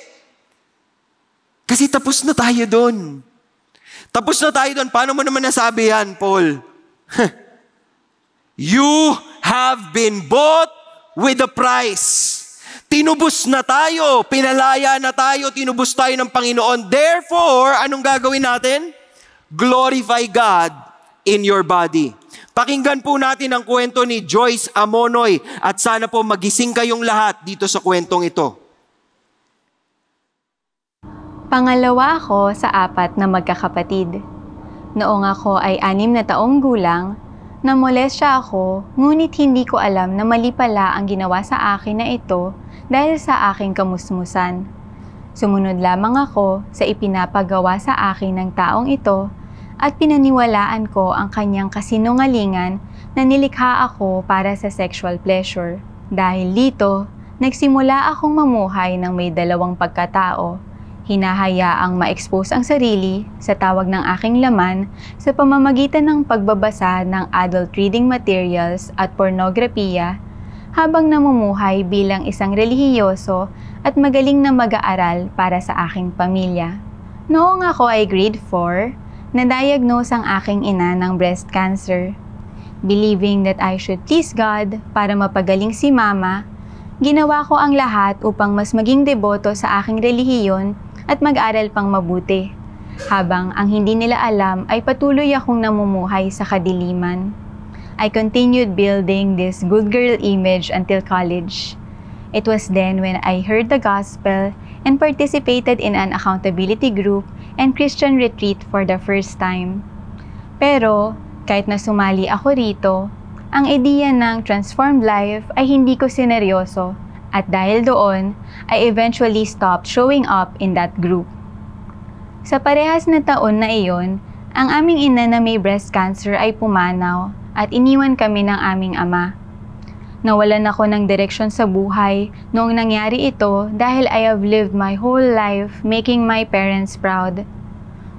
Kasi tapos na tayo doon. Tapos na tayo doon. Paano mo naman nasabi yan, Paul? You have been bought with a price. Tinubos na tayo, pinalaya na tayo, tinubos tayo ng Panginoon. Therefore, anong gagawin natin? Glorify God in your body. Pakinggan po natin ang kwento ni Joyce Amonoy at sana po magising kayong lahat dito sa kwentong ito. Pangalawa ako sa 4 na magkakapatid. Noong ako ay 6 na taong gulang, namolestya ako, ngunit hindi ko alam na mali pala ang ginawa sa akin na ito dahil sa aking kamusmusan. Sumunod lamang ako sa ipinapagawa sa akin ng taong ito at pinaniwalaan ko ang kanyang kasinungalingan na nilikha ako para sa sexual pleasure. Dahil dito, nagsimula akong mamuhay ng may 2 pagkatao. Hinahayaang ma-expose ang sarili sa tawag ng aking laman sa pamamagitan ng pagbabasa ng adult reading materials at pornografiya habang namumuhay bilang isang relihiyoso at magaling na mag-aaral para sa aking pamilya. Noong ako ay grade 4, na-diagnose ang aking ina ng breast cancer. Believing that I should please God para mapagaling si Mama, ginawa ko ang lahat upang mas maging deboto sa aking relihiyon at mag-aral pang mabuti, habang ang hindi nila alam ay patuloy akong namumuhay sa kadiliman. I continued building this good girl image until college. It was then when I heard the gospel and participated in an accountability group and Christian retreat for the first time. Pero, kahit na sumali ako rito, ang ideya ng transformed life ay hindi ko sineryoso. At dahil doon, I eventually stopped showing up in that group. Sa parehas na taon na iyon, ang aming ina na may breast cancer ay pumanaw at iniwan kami ng aming ama. Nawalan ako ng direksyon sa buhay noong nangyari ito dahil I have lived my whole life making my parents proud.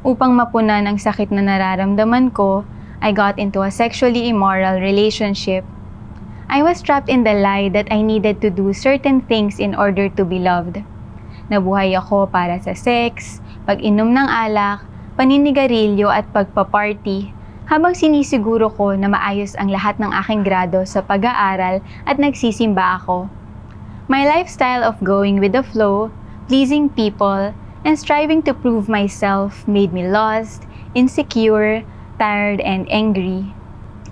Upang mapunan ang sakit na nararamdaman ko, I got into a sexually immoral relationship. I was trapped in the lie that I needed to do certain things in order to be loved. Nabuhay ako para sa sex, pag-inom ng alak, paninigarilyo at pagpaparty, habang sinisiguro ko na maayos ang lahat ng aking grado sa pag-aaral at nagsisimba ako. My lifestyle of going with the flow, pleasing people, and striving to prove myself made me lost, insecure, tired, and angry.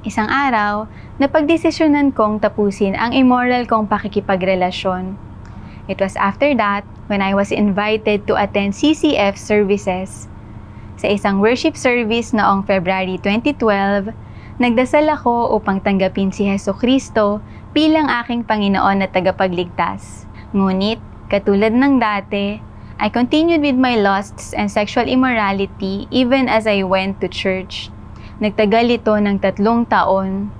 Isang araw, napagdesisyonan kong tapusin ang immoral kong pakikipagrelasyon. It was after that when I was invited to attend CCF services. Sa isang worship service noong February 2012, nagdasal ako upang tanggapin si Jesucristo bilang aking Panginoon at tagapagligtas. Ngunit, katulad ng dati, I continued with my lusts and sexual immorality even as I went to church. Nagtagal ito ng 3 taon.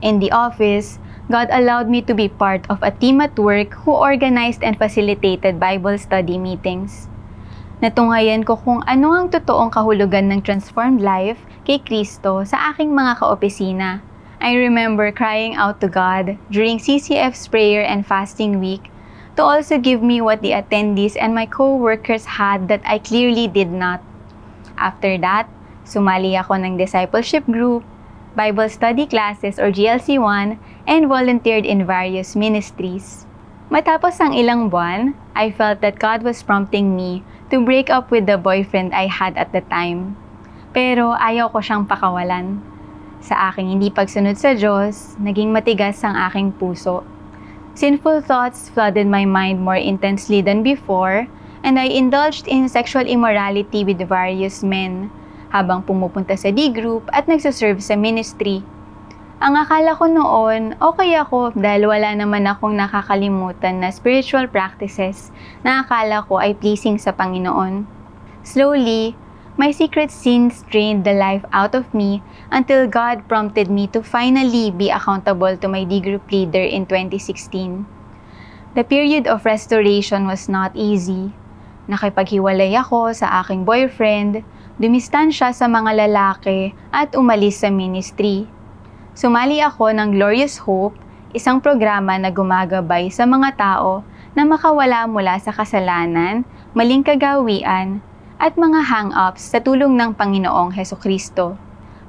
In the office, God allowed me to be part of a team at work who organized and facilitated Bible study meetings. Natunghayan ko kung ano ang totoong kahulugan ng transformed life kay Kristo sa aking mga kaopisina. I remember crying out to God during CCF's prayer and fasting week to also give me what the attendees and my co-workers had that I clearly did not. After that, sumali ako ng discipleship group, Bible study classes or GLC1, and volunteered in various ministries. Matapos ang ilang buwan, I felt that God was prompting me to break up with the boyfriend I had at the time. Pero ayaw ko siyang pakawalan. Sa aking hindi pagsunod sa Diyos, naging matigas ang aking puso. Sinful thoughts flooded my mind more intensely than before, and I indulged in sexual immorality with various men, habang pumupunta sa D-group at nagsaserve sa ministry. Ang akala ko noon, okay ako dahil wala naman akong nakakalimutan na spiritual practices na akala ko ay pleasing sa Panginoon. Slowly, my secret sins drained the life out of me until God prompted me to finally be accountable to my D-group leader in 2016. The period of restoration was not easy. Nakipaghiwalay ako sa aking boyfriend, dumistansya sa mga lalaki at umalis sa ministry. Sumali ako ng Glorious Hope, isang programa na gumagabay sa mga tao na makawala mula sa kasalanan, maling kagawian, at mga hang-ups sa tulong ng Panginoong Hesukristo.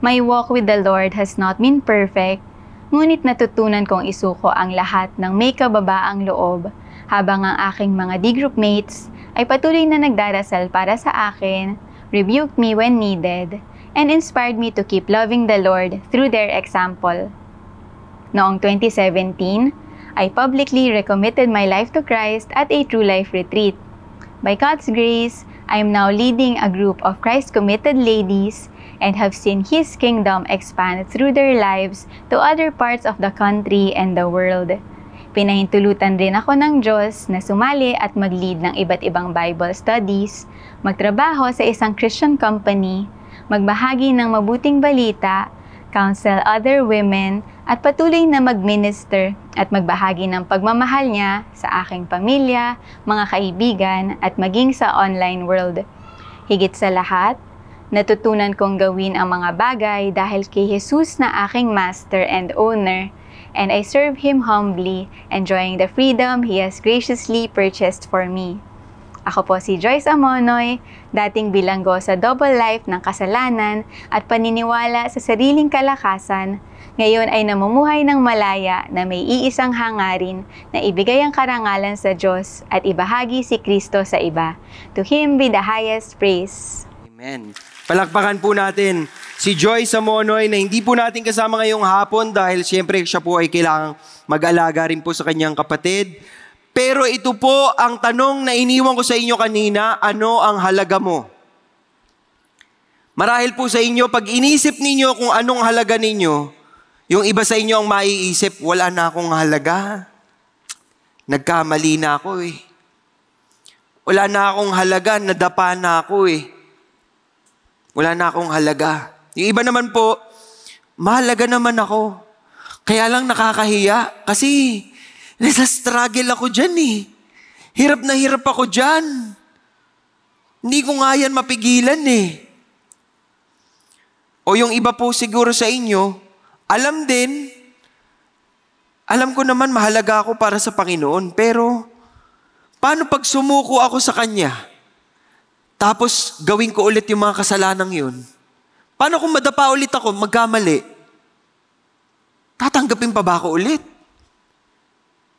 My walk with the Lord has not been perfect, ngunit natutunan kong isuko ang lahat ng may kababaang loob, habang ang aking mga D-group mates ay patuloy na nagdarasal para sa akin, rebuked me when needed, and inspired me to keep loving the Lord through their example. Noong 2017, I publicly recommitted my life to Christ at a True Life retreat. By God's grace, I am now leading a group of Christ-committed ladies and have seen His kingdom expand through their lives to other parts of the country and the world. Pinahintulutan rin ako ng Diyos na sumali at mag-lead ng iba't ibang Bible studies, magtrabaho sa isang Christian company, magbahagi ng mabuting balita, counsel other women, at patuloy na mag-minister at magbahagi ng pagmamahal niya sa aking pamilya, mga kaibigan, at maging sa online world. Higit sa lahat, natutunan kong gawin ang mga bagay dahil kay Jesus na aking master and owner, and I serve Him humbly, enjoying the freedom He has graciously purchased for me. Ako po si Joyce Amonoy, dating bilanggo sa double life ng kasalanan at paniniwala sa sariling kalakasan. Ngayon ay namumuhay ng malaya na may iisang hangarin na ibigay ang karangalan sa Diyos at ibahagi si Kristo sa iba. To Him be the highest praise. Amen. Palakpakan po natin si Joyce Amonoy na hindi po natin kasama ngayong hapon dahil siyempre siya po ay kailangang mag-alaga rin po sa kanyang kapatid. Pero ito po ang tanong na iniwan ko sa inyo kanina, ano ang halaga mo? Marahil po sa inyo, pag inisip ninyo kung anong halaga ninyo, yung iba sa inyo ang maiisip, wala na akong halaga. Nagkamali na ako eh. Wala na akong halaga, nadapa na ako eh. Wala na akong halaga. Yung iba naman po, mahalaga naman ako. Kaya lang nakakahiya kasi nasa struggle ako dyan eh. Hirap na hirap ako dyan. Hindi ko nga yan mapigilan eh. O yung iba po siguro sa inyo, alam ko naman mahalaga ako para sa Panginoon, pero paano pag sumuko ako sa Kanya? Tapos gawin ko ulit yung mga kasalanang yun? Paano kung madapa ulit ako, magkamali? Tatanggapin pa ba ako ulit?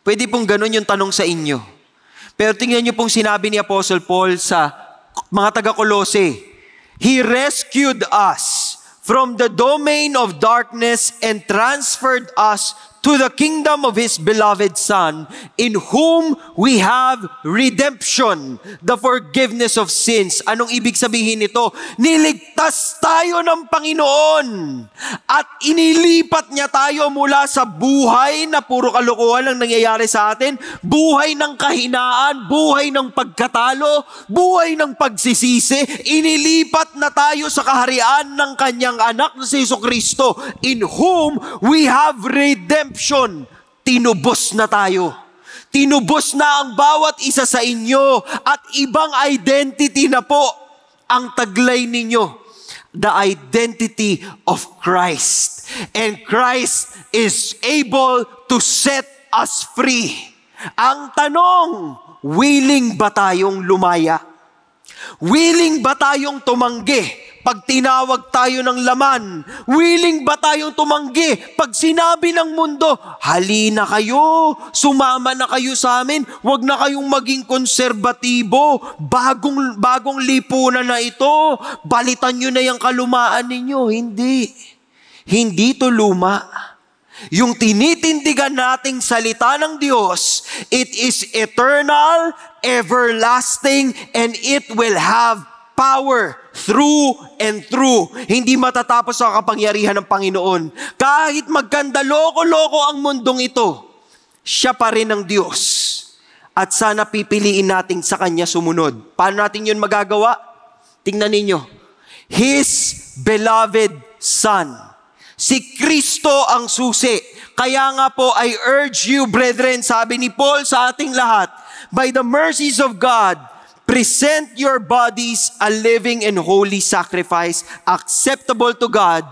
Pwede pong ganun yung tanong sa inyo. Pero tingnan niyo pong sinabi ni Apostle Paul sa mga taga-Kolose. He rescued us from the domain of darkness and transferred us to the kingdom of His beloved Son, in whom we have redemption, the forgiveness of sins. Anong ibig sabihin nito? Niligtas tayo ng Panginoon at inilipat niya tayo mula sa buhay na puro kalokohan ang nangyayari sa atin, buhay ng kahinaan, buhay ng pagkatalo, buhay ng pagsisisi. Inilipat na tayo sa kaharian ng Kanyang anak na si Jesucristo, in whom we have redemption. Tinubos na tayo. Tinubos na ang bawat isa sa inyo at ibang identity na po ang taglay ninyo. The identity of Christ. And Christ is able to set us free. Ang tanong, willing ba tayong lumaya? Willing ba tayong tumanggi pag tinawag tayo ng laman? Willing ba tayong tumanggi pag sinabi ng mundo, halina kayo, sumama na kayo sa amin, huwag na kayong maging konserbatibo, bagong lipunan na ito, balitan nyo na yung kalumaan ninyo. Hindi. Hindi to luma. Yung tinitindigan nating salita ng Diyos, it is eternal, everlasting, and it will have power through and through. Hindi matatapos ang kapangyarihan ng Panginoon. Kahit magkanda loko-loko ang mundong ito, siya pa rin ang Diyos. At sana pipiliin natin sa Kanya sumunod. Paano natin yun magagawa? Tingnan ninyo. His beloved Son. Si Kristo ang susi. Kaya nga po, I urge you, brethren, sabi ni Paul sa ating lahat, by the mercies of God, present your bodies a living and holy sacrifice, acceptable to God,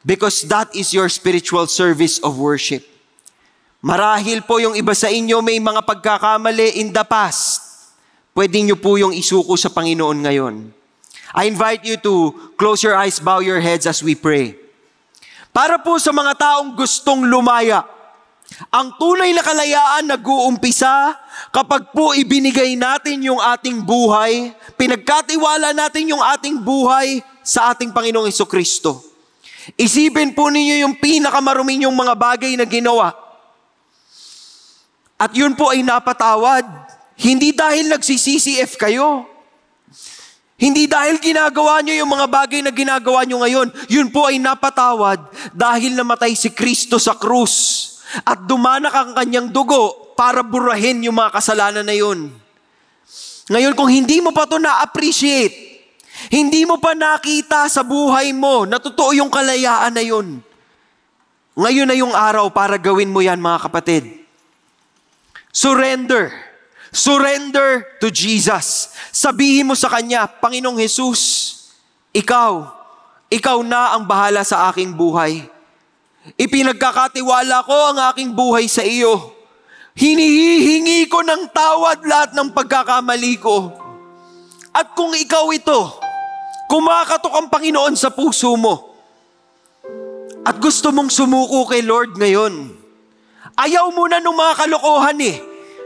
because that is your spiritual service of worship. Marahil po yung iba sa inyo may mga pagkakamali in the past. Pwede nyo po yung isuko sa Panginoon ngayon. I invite you to close your eyes, bow your heads as we pray. Para po sa mga taong gustong lumaya, ang tunay na kalayaan nag-uumpisa kapag po ibinigay natin yung ating buhay, pinagkatiwala natin yung ating buhay sa ating Panginoong Jesucristo. Isipin po ninyo yung pinakamaruming yung mga bagay na ginawa. At yun po ay napatawad. Hindi dahil nagsi-CCF kayo. Hindi dahil ginagawa nyo yung mga bagay na ginagawa nyo ngayon. Yun po ay napatawad dahil namatay si Kristo sa krus. At dumanak ang kanyang dugo para burahin yung mga kasalanan na yun. Ngayon, kung hindi mo pa ito na-appreciate, hindi mo pa nakita sa buhay mo na totoo yung kalayaan na yun, ngayon na yung araw para gawin mo yan, mga kapatid. Surrender. Surrender to Jesus. Sabihin mo sa Kanya, Panginoong Jesus, Ikaw na ang bahala sa aking buhay. Ipinagkakatiwala ko ang aking buhay sa iyo. Hinihingi ko ng tawad lahat ng pagkakamali ko. At kung ikaw ito, kumakatok ang Panginoon sa puso mo, at gusto mong sumuko kay Lord ngayon, ayaw mo na ng mga kalokohan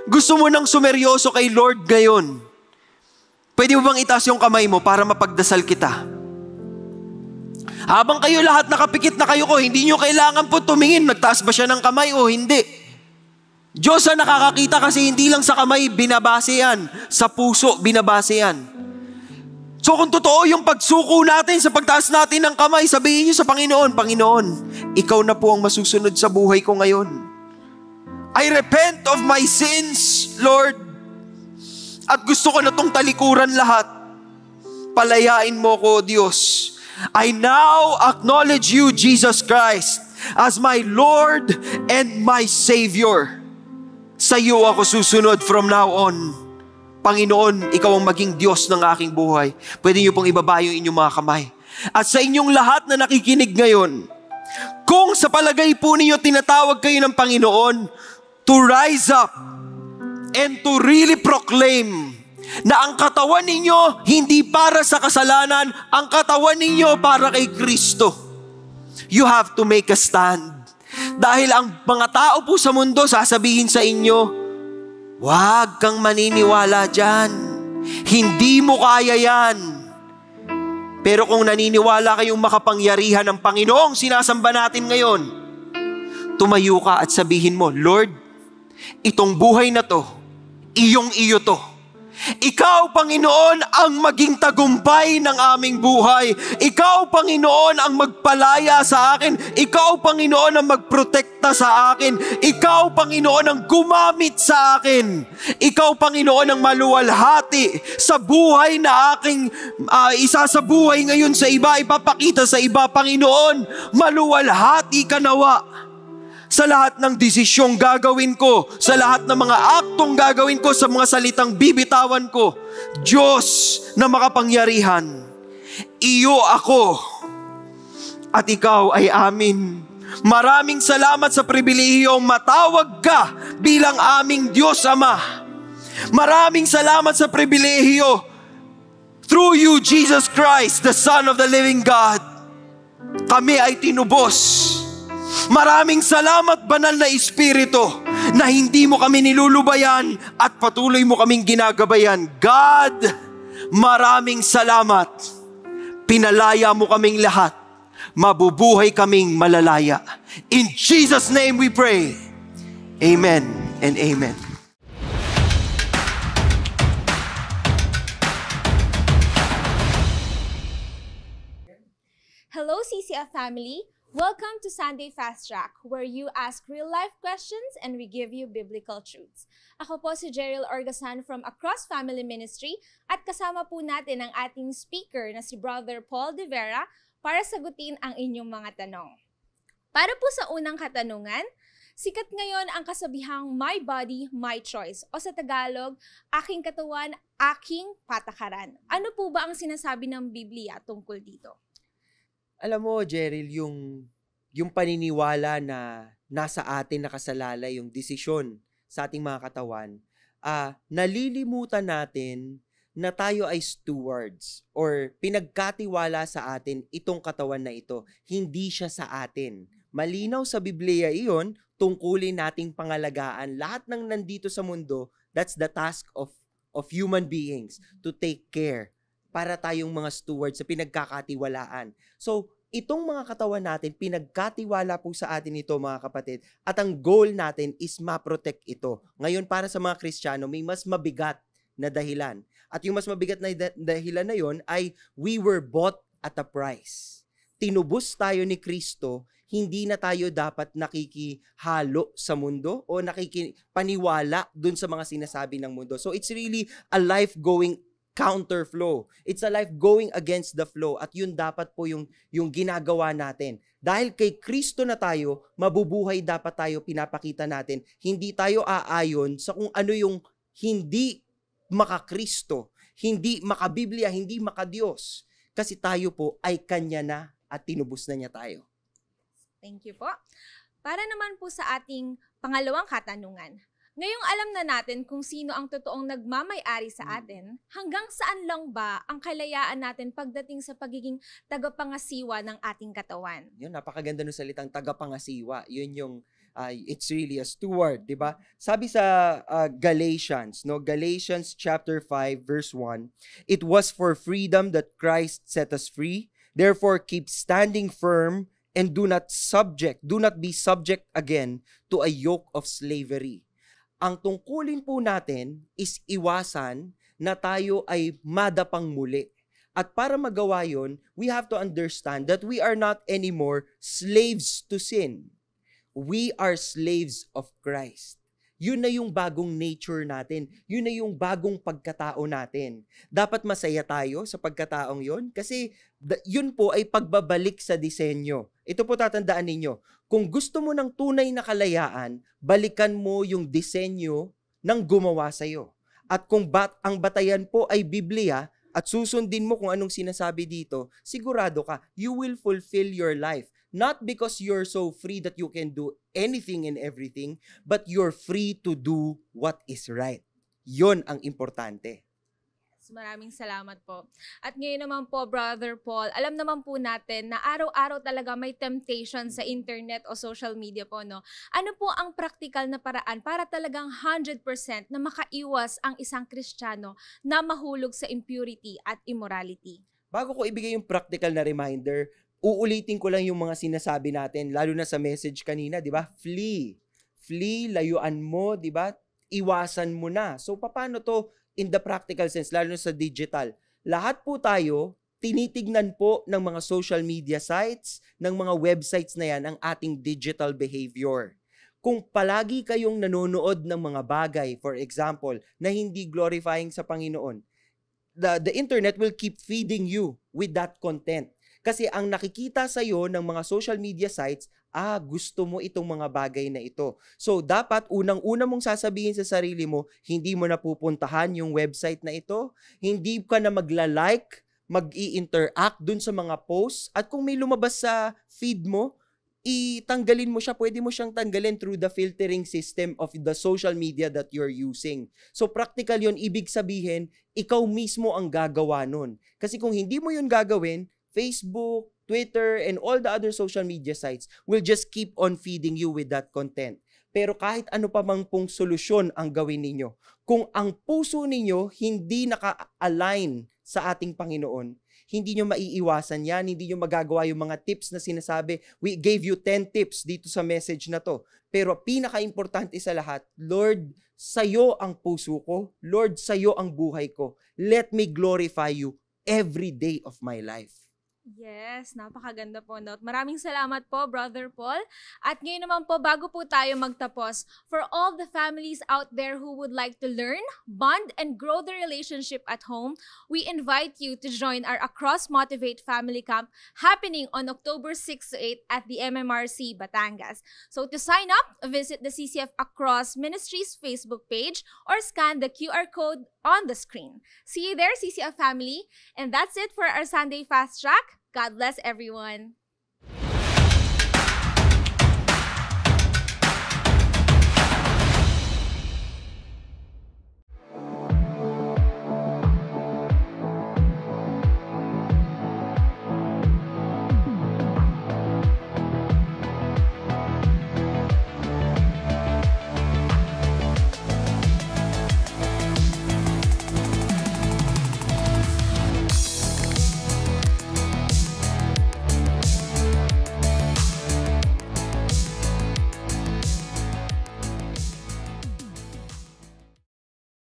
Gusto mo nang sumeryoso kay Lord ngayon. Pwede mo bang itaas yung kamay mo para mapagdasal kita? Habang kayo lahat nakapikit na kayo ko, hindi nyo kailangan po tumingin, nagtaas ba siya ng kamay o hindi. Diyos ang nakakakita kasi hindi lang sa kamay binabase yan, sa puso binabase yan. So kung totoo yung pagsuko natin sa pagtaas natin ng kamay, sabihin nyo sa Panginoon, Panginoon, ikaw na po ang masusunod sa buhay ko ngayon. I repent of my sins, Lord. At gusto ko na tong talikuran lahat. Palayain mo ko, Diyos. I now acknowledge you, Jesus Christ, as my Lord and my Savior. Sa iyo ako susunod from now on. Panginoon, ikaw ang maging Diyos ng aking buhay. Pwede niyo pong ibaba yung inyong mga kamay. At sa inyong lahat na nakikinig ngayon, kung sa palagay po ninyo tinatawag kayo ng Panginoon, to rise up and to really proclaim na ang katawan ninyo hindi para sa kasalanan, ang katawan ninyo para kay Kristo. You have to make a stand. Dahil ang mga tao po sa mundo sasabihin sa inyo, huwag kang maniniwala dyan. Hindi mo kaya yan. Pero kung naniniwala kayong makapangyarihan ng Panginoong sinasamba natin ngayon, tumayo ka at sabihin mo, Lord, itong buhay na to, iyong-iyo to. Ikaw, Panginoon, ang maging tagumpay ng aming buhay. Ikaw, Panginoon, ang magpalaya sa akin. Ikaw, Panginoon, ang magprotekta sa akin. Ikaw, Panginoon, ang gumamit sa akin. Ikaw, Panginoon, ang maluwalhati sa buhay na aking isasabuhay ngayon sa iba, ipapakita sa iba. Panginoon, maluwalhati ka nawa sa lahat ng desisyong gagawin ko, sa lahat ng mga aktong gagawin ko, sa mga salitang bibitawan ko. Diyos na makapangyarihan, iyo ako at ikaw ay amin. Maraming salamat sa pribilehiyong matawag ka bilang aming Diyos Ama. Maraming salamat sa pribilehiyo through you, Jesus Christ, the Son of the living God. Kami ay tinubos. Maraming salamat, Banal na Espiritu, na hindi mo kami nilulubayan at patuloy mo kaming ginagabayan. God, maraming salamat. Pinalaya mo kaming lahat. Mabubuhay kaming malalaya. In Jesus' name we pray. Amen and amen. Hello, CCF family. Welcome to Sunday Fast Track, where you ask real-life questions and we give you biblical truths. Ako po si Jeril Orgasan from Across Family Ministry at kasama po natin ang ating speaker na si Brother Paul De Vera para sagutin ang inyong mga tanong. Para po sa unang katanungan, sikat ngayon ang kasabihang My Body, My Choice o sa Tagalog, Aking Katawan, Aking Patakaran. Ano po ba ang sinasabi ng Biblia tungkol dito? Alam mo, Jeril, yung paniniwala na nasa atin nakasalalay yung desisyon sa ating mga katawan, nalilimutan natin na tayo ay stewards or pinagkatiwala sa atin itong katawan na ito. Hindi siya sa atin. Malinaw sa Biblia iyon, tungkulin nating pangalagaan. Lahat ng nandito sa mundo, that's the task of human beings, to take care para tayong mga stewards sa pinagkakatiwalaan. So, itong mga katawan natin, pinagkatiwala po sa atin ito mga kapatid. At ang goal natin is ma-protect ito. Ngayon para sa mga Kristiyano, may mas mabigat na dahilan. At yung mas mabigat na dahilan na yon ay we were bought at a price. Tinubos tayo ni Kristo, hindi na tayo dapat nakikihalo sa mundo o nakikipaniwala dun sa mga sinasabi ng mundo. So it's really a life going counterflow. It's a life going against the flow at yun dapat po yung ginagawa natin. Dahil kay Kristo na tayo, mabubuhay dapat tayo, pinapakita natin. Hindi tayo aayon sa kung ano yung hindi maka-Kristo, hindi maka-Biblia, hindi maka-Diyos. Kasi tayo po ay Kanya na at tinubos na niya tayo. Thank you po. Para naman po sa ating pangalawang katanungan. Ngayong alam na natin kung sino ang totoong nagmamay-ari sa atin, hanggang saan lang ba ang kalayaan natin pagdating sa pagiging tagapangasiwa ng ating katawan? Yun, napakaganda ng salitang tagapangasiwa. Yun yung, it's really a steward, di ba? Sabi sa Galatians, no? Galatians chapter 5, verse 1, "It was for freedom that Christ set us free. Therefore, keep standing firm and do not be subject again to a yoke of slavery." Ang tungkulin po natin is iwasan na tayo ay madapang muli. At para magawa yon, we have to understand that we are not anymore slaves to sin. We are slaves of Christ. Yun na yung bagong nature natin. Yun na yung bagong pagkatao natin. Dapat masaya tayo sa pagkataong yun kasi yun po ay pagbabalik sa disenyo. Ito po tatandaan ninyo. Kung gusto mo ng tunay na kalayaan, balikan mo yung disenyo ng gumawa sa'yo. At kung ang batayan po ay Biblia at susundin mo kung anong sinasabi dito, sigurado ka, you will fulfill your life. Not because you're so free that you can do anything and everything, but you're free to do what is right. Yon ang importante. Maraming salamat po. At ngayon naman po, Brother Paul, alam naman po natin na araw-araw talaga may temptation sa internet o social media po, no? Ano po ang practical na paraan para talagang 100% na makaiwas ang isang Kristiyano na mahulog sa impurity at immorality? Bago ko ibigay yung practical na reminder, uulitin ko lang yung mga sinasabi natin, lalo na sa message kanina, di ba? Flee, layuan mo, di ba? Iwasan mo na. So, paano to in the practical sense, lalo na sa digital? Lahat po tayo, tinitignan po ng mga social media sites, ng mga websites na yan, ang ating digital behavior. Kung palagi kayong nanonood ng mga bagay, for example, na hindi glorifying sa Panginoon, the internet will keep feeding you with that content. Kasi ang nakikita sa'yo ng mga social media sites, gusto mo itong mga bagay na ito. So, dapat unang-una mong sasabihin sa sarili mo, hindi mo na pupuntahan yung website na ito, hindi ka na magla-like, mag-i-interact dun sa mga posts, at kung may lumabas sa feed mo, itanggalin mo siya, pwede mo siyang tanggalin through the filtering system of the social media that you're using. So, practical yun, ibig sabihin, ikaw mismo ang gagawa nun. Kasi kung hindi mo yun gagawin, Facebook, Twitter, and all the other social media sites will just keep on feeding you with that content. Pero kahit ano pa mang pong solusyon ang gawin ninyo, kung ang puso ninyo hindi naka-align sa ating Panginoon, hindi nyo maiiwasan yan, hindi nyo magagawa yung mga tips na sinasabi. We gave you 10 tips dito sa message na to. Pero pinaka-importante sa lahat, Lord, sa'yo ang puso ko. Lord, sa'yo ang buhay ko. Let me glorify you every day of my life. Yes, napakaganda po, no? Maraming salamat po, Brother Paul. At ngayon naman po, bago po tayo magtapos, for all the families out there who would like to learn, bond, and grow the relationship at home, we invite you to join our Across Motivate Family Camp happening on October 6 to 8 at the MMRC Batangas. So to sign up, visit the CCF Across Ministries Facebook page or scan the QR code on the screen. See you there, CCF family. And that's it for our Sunday Fast Track. God bless everyone.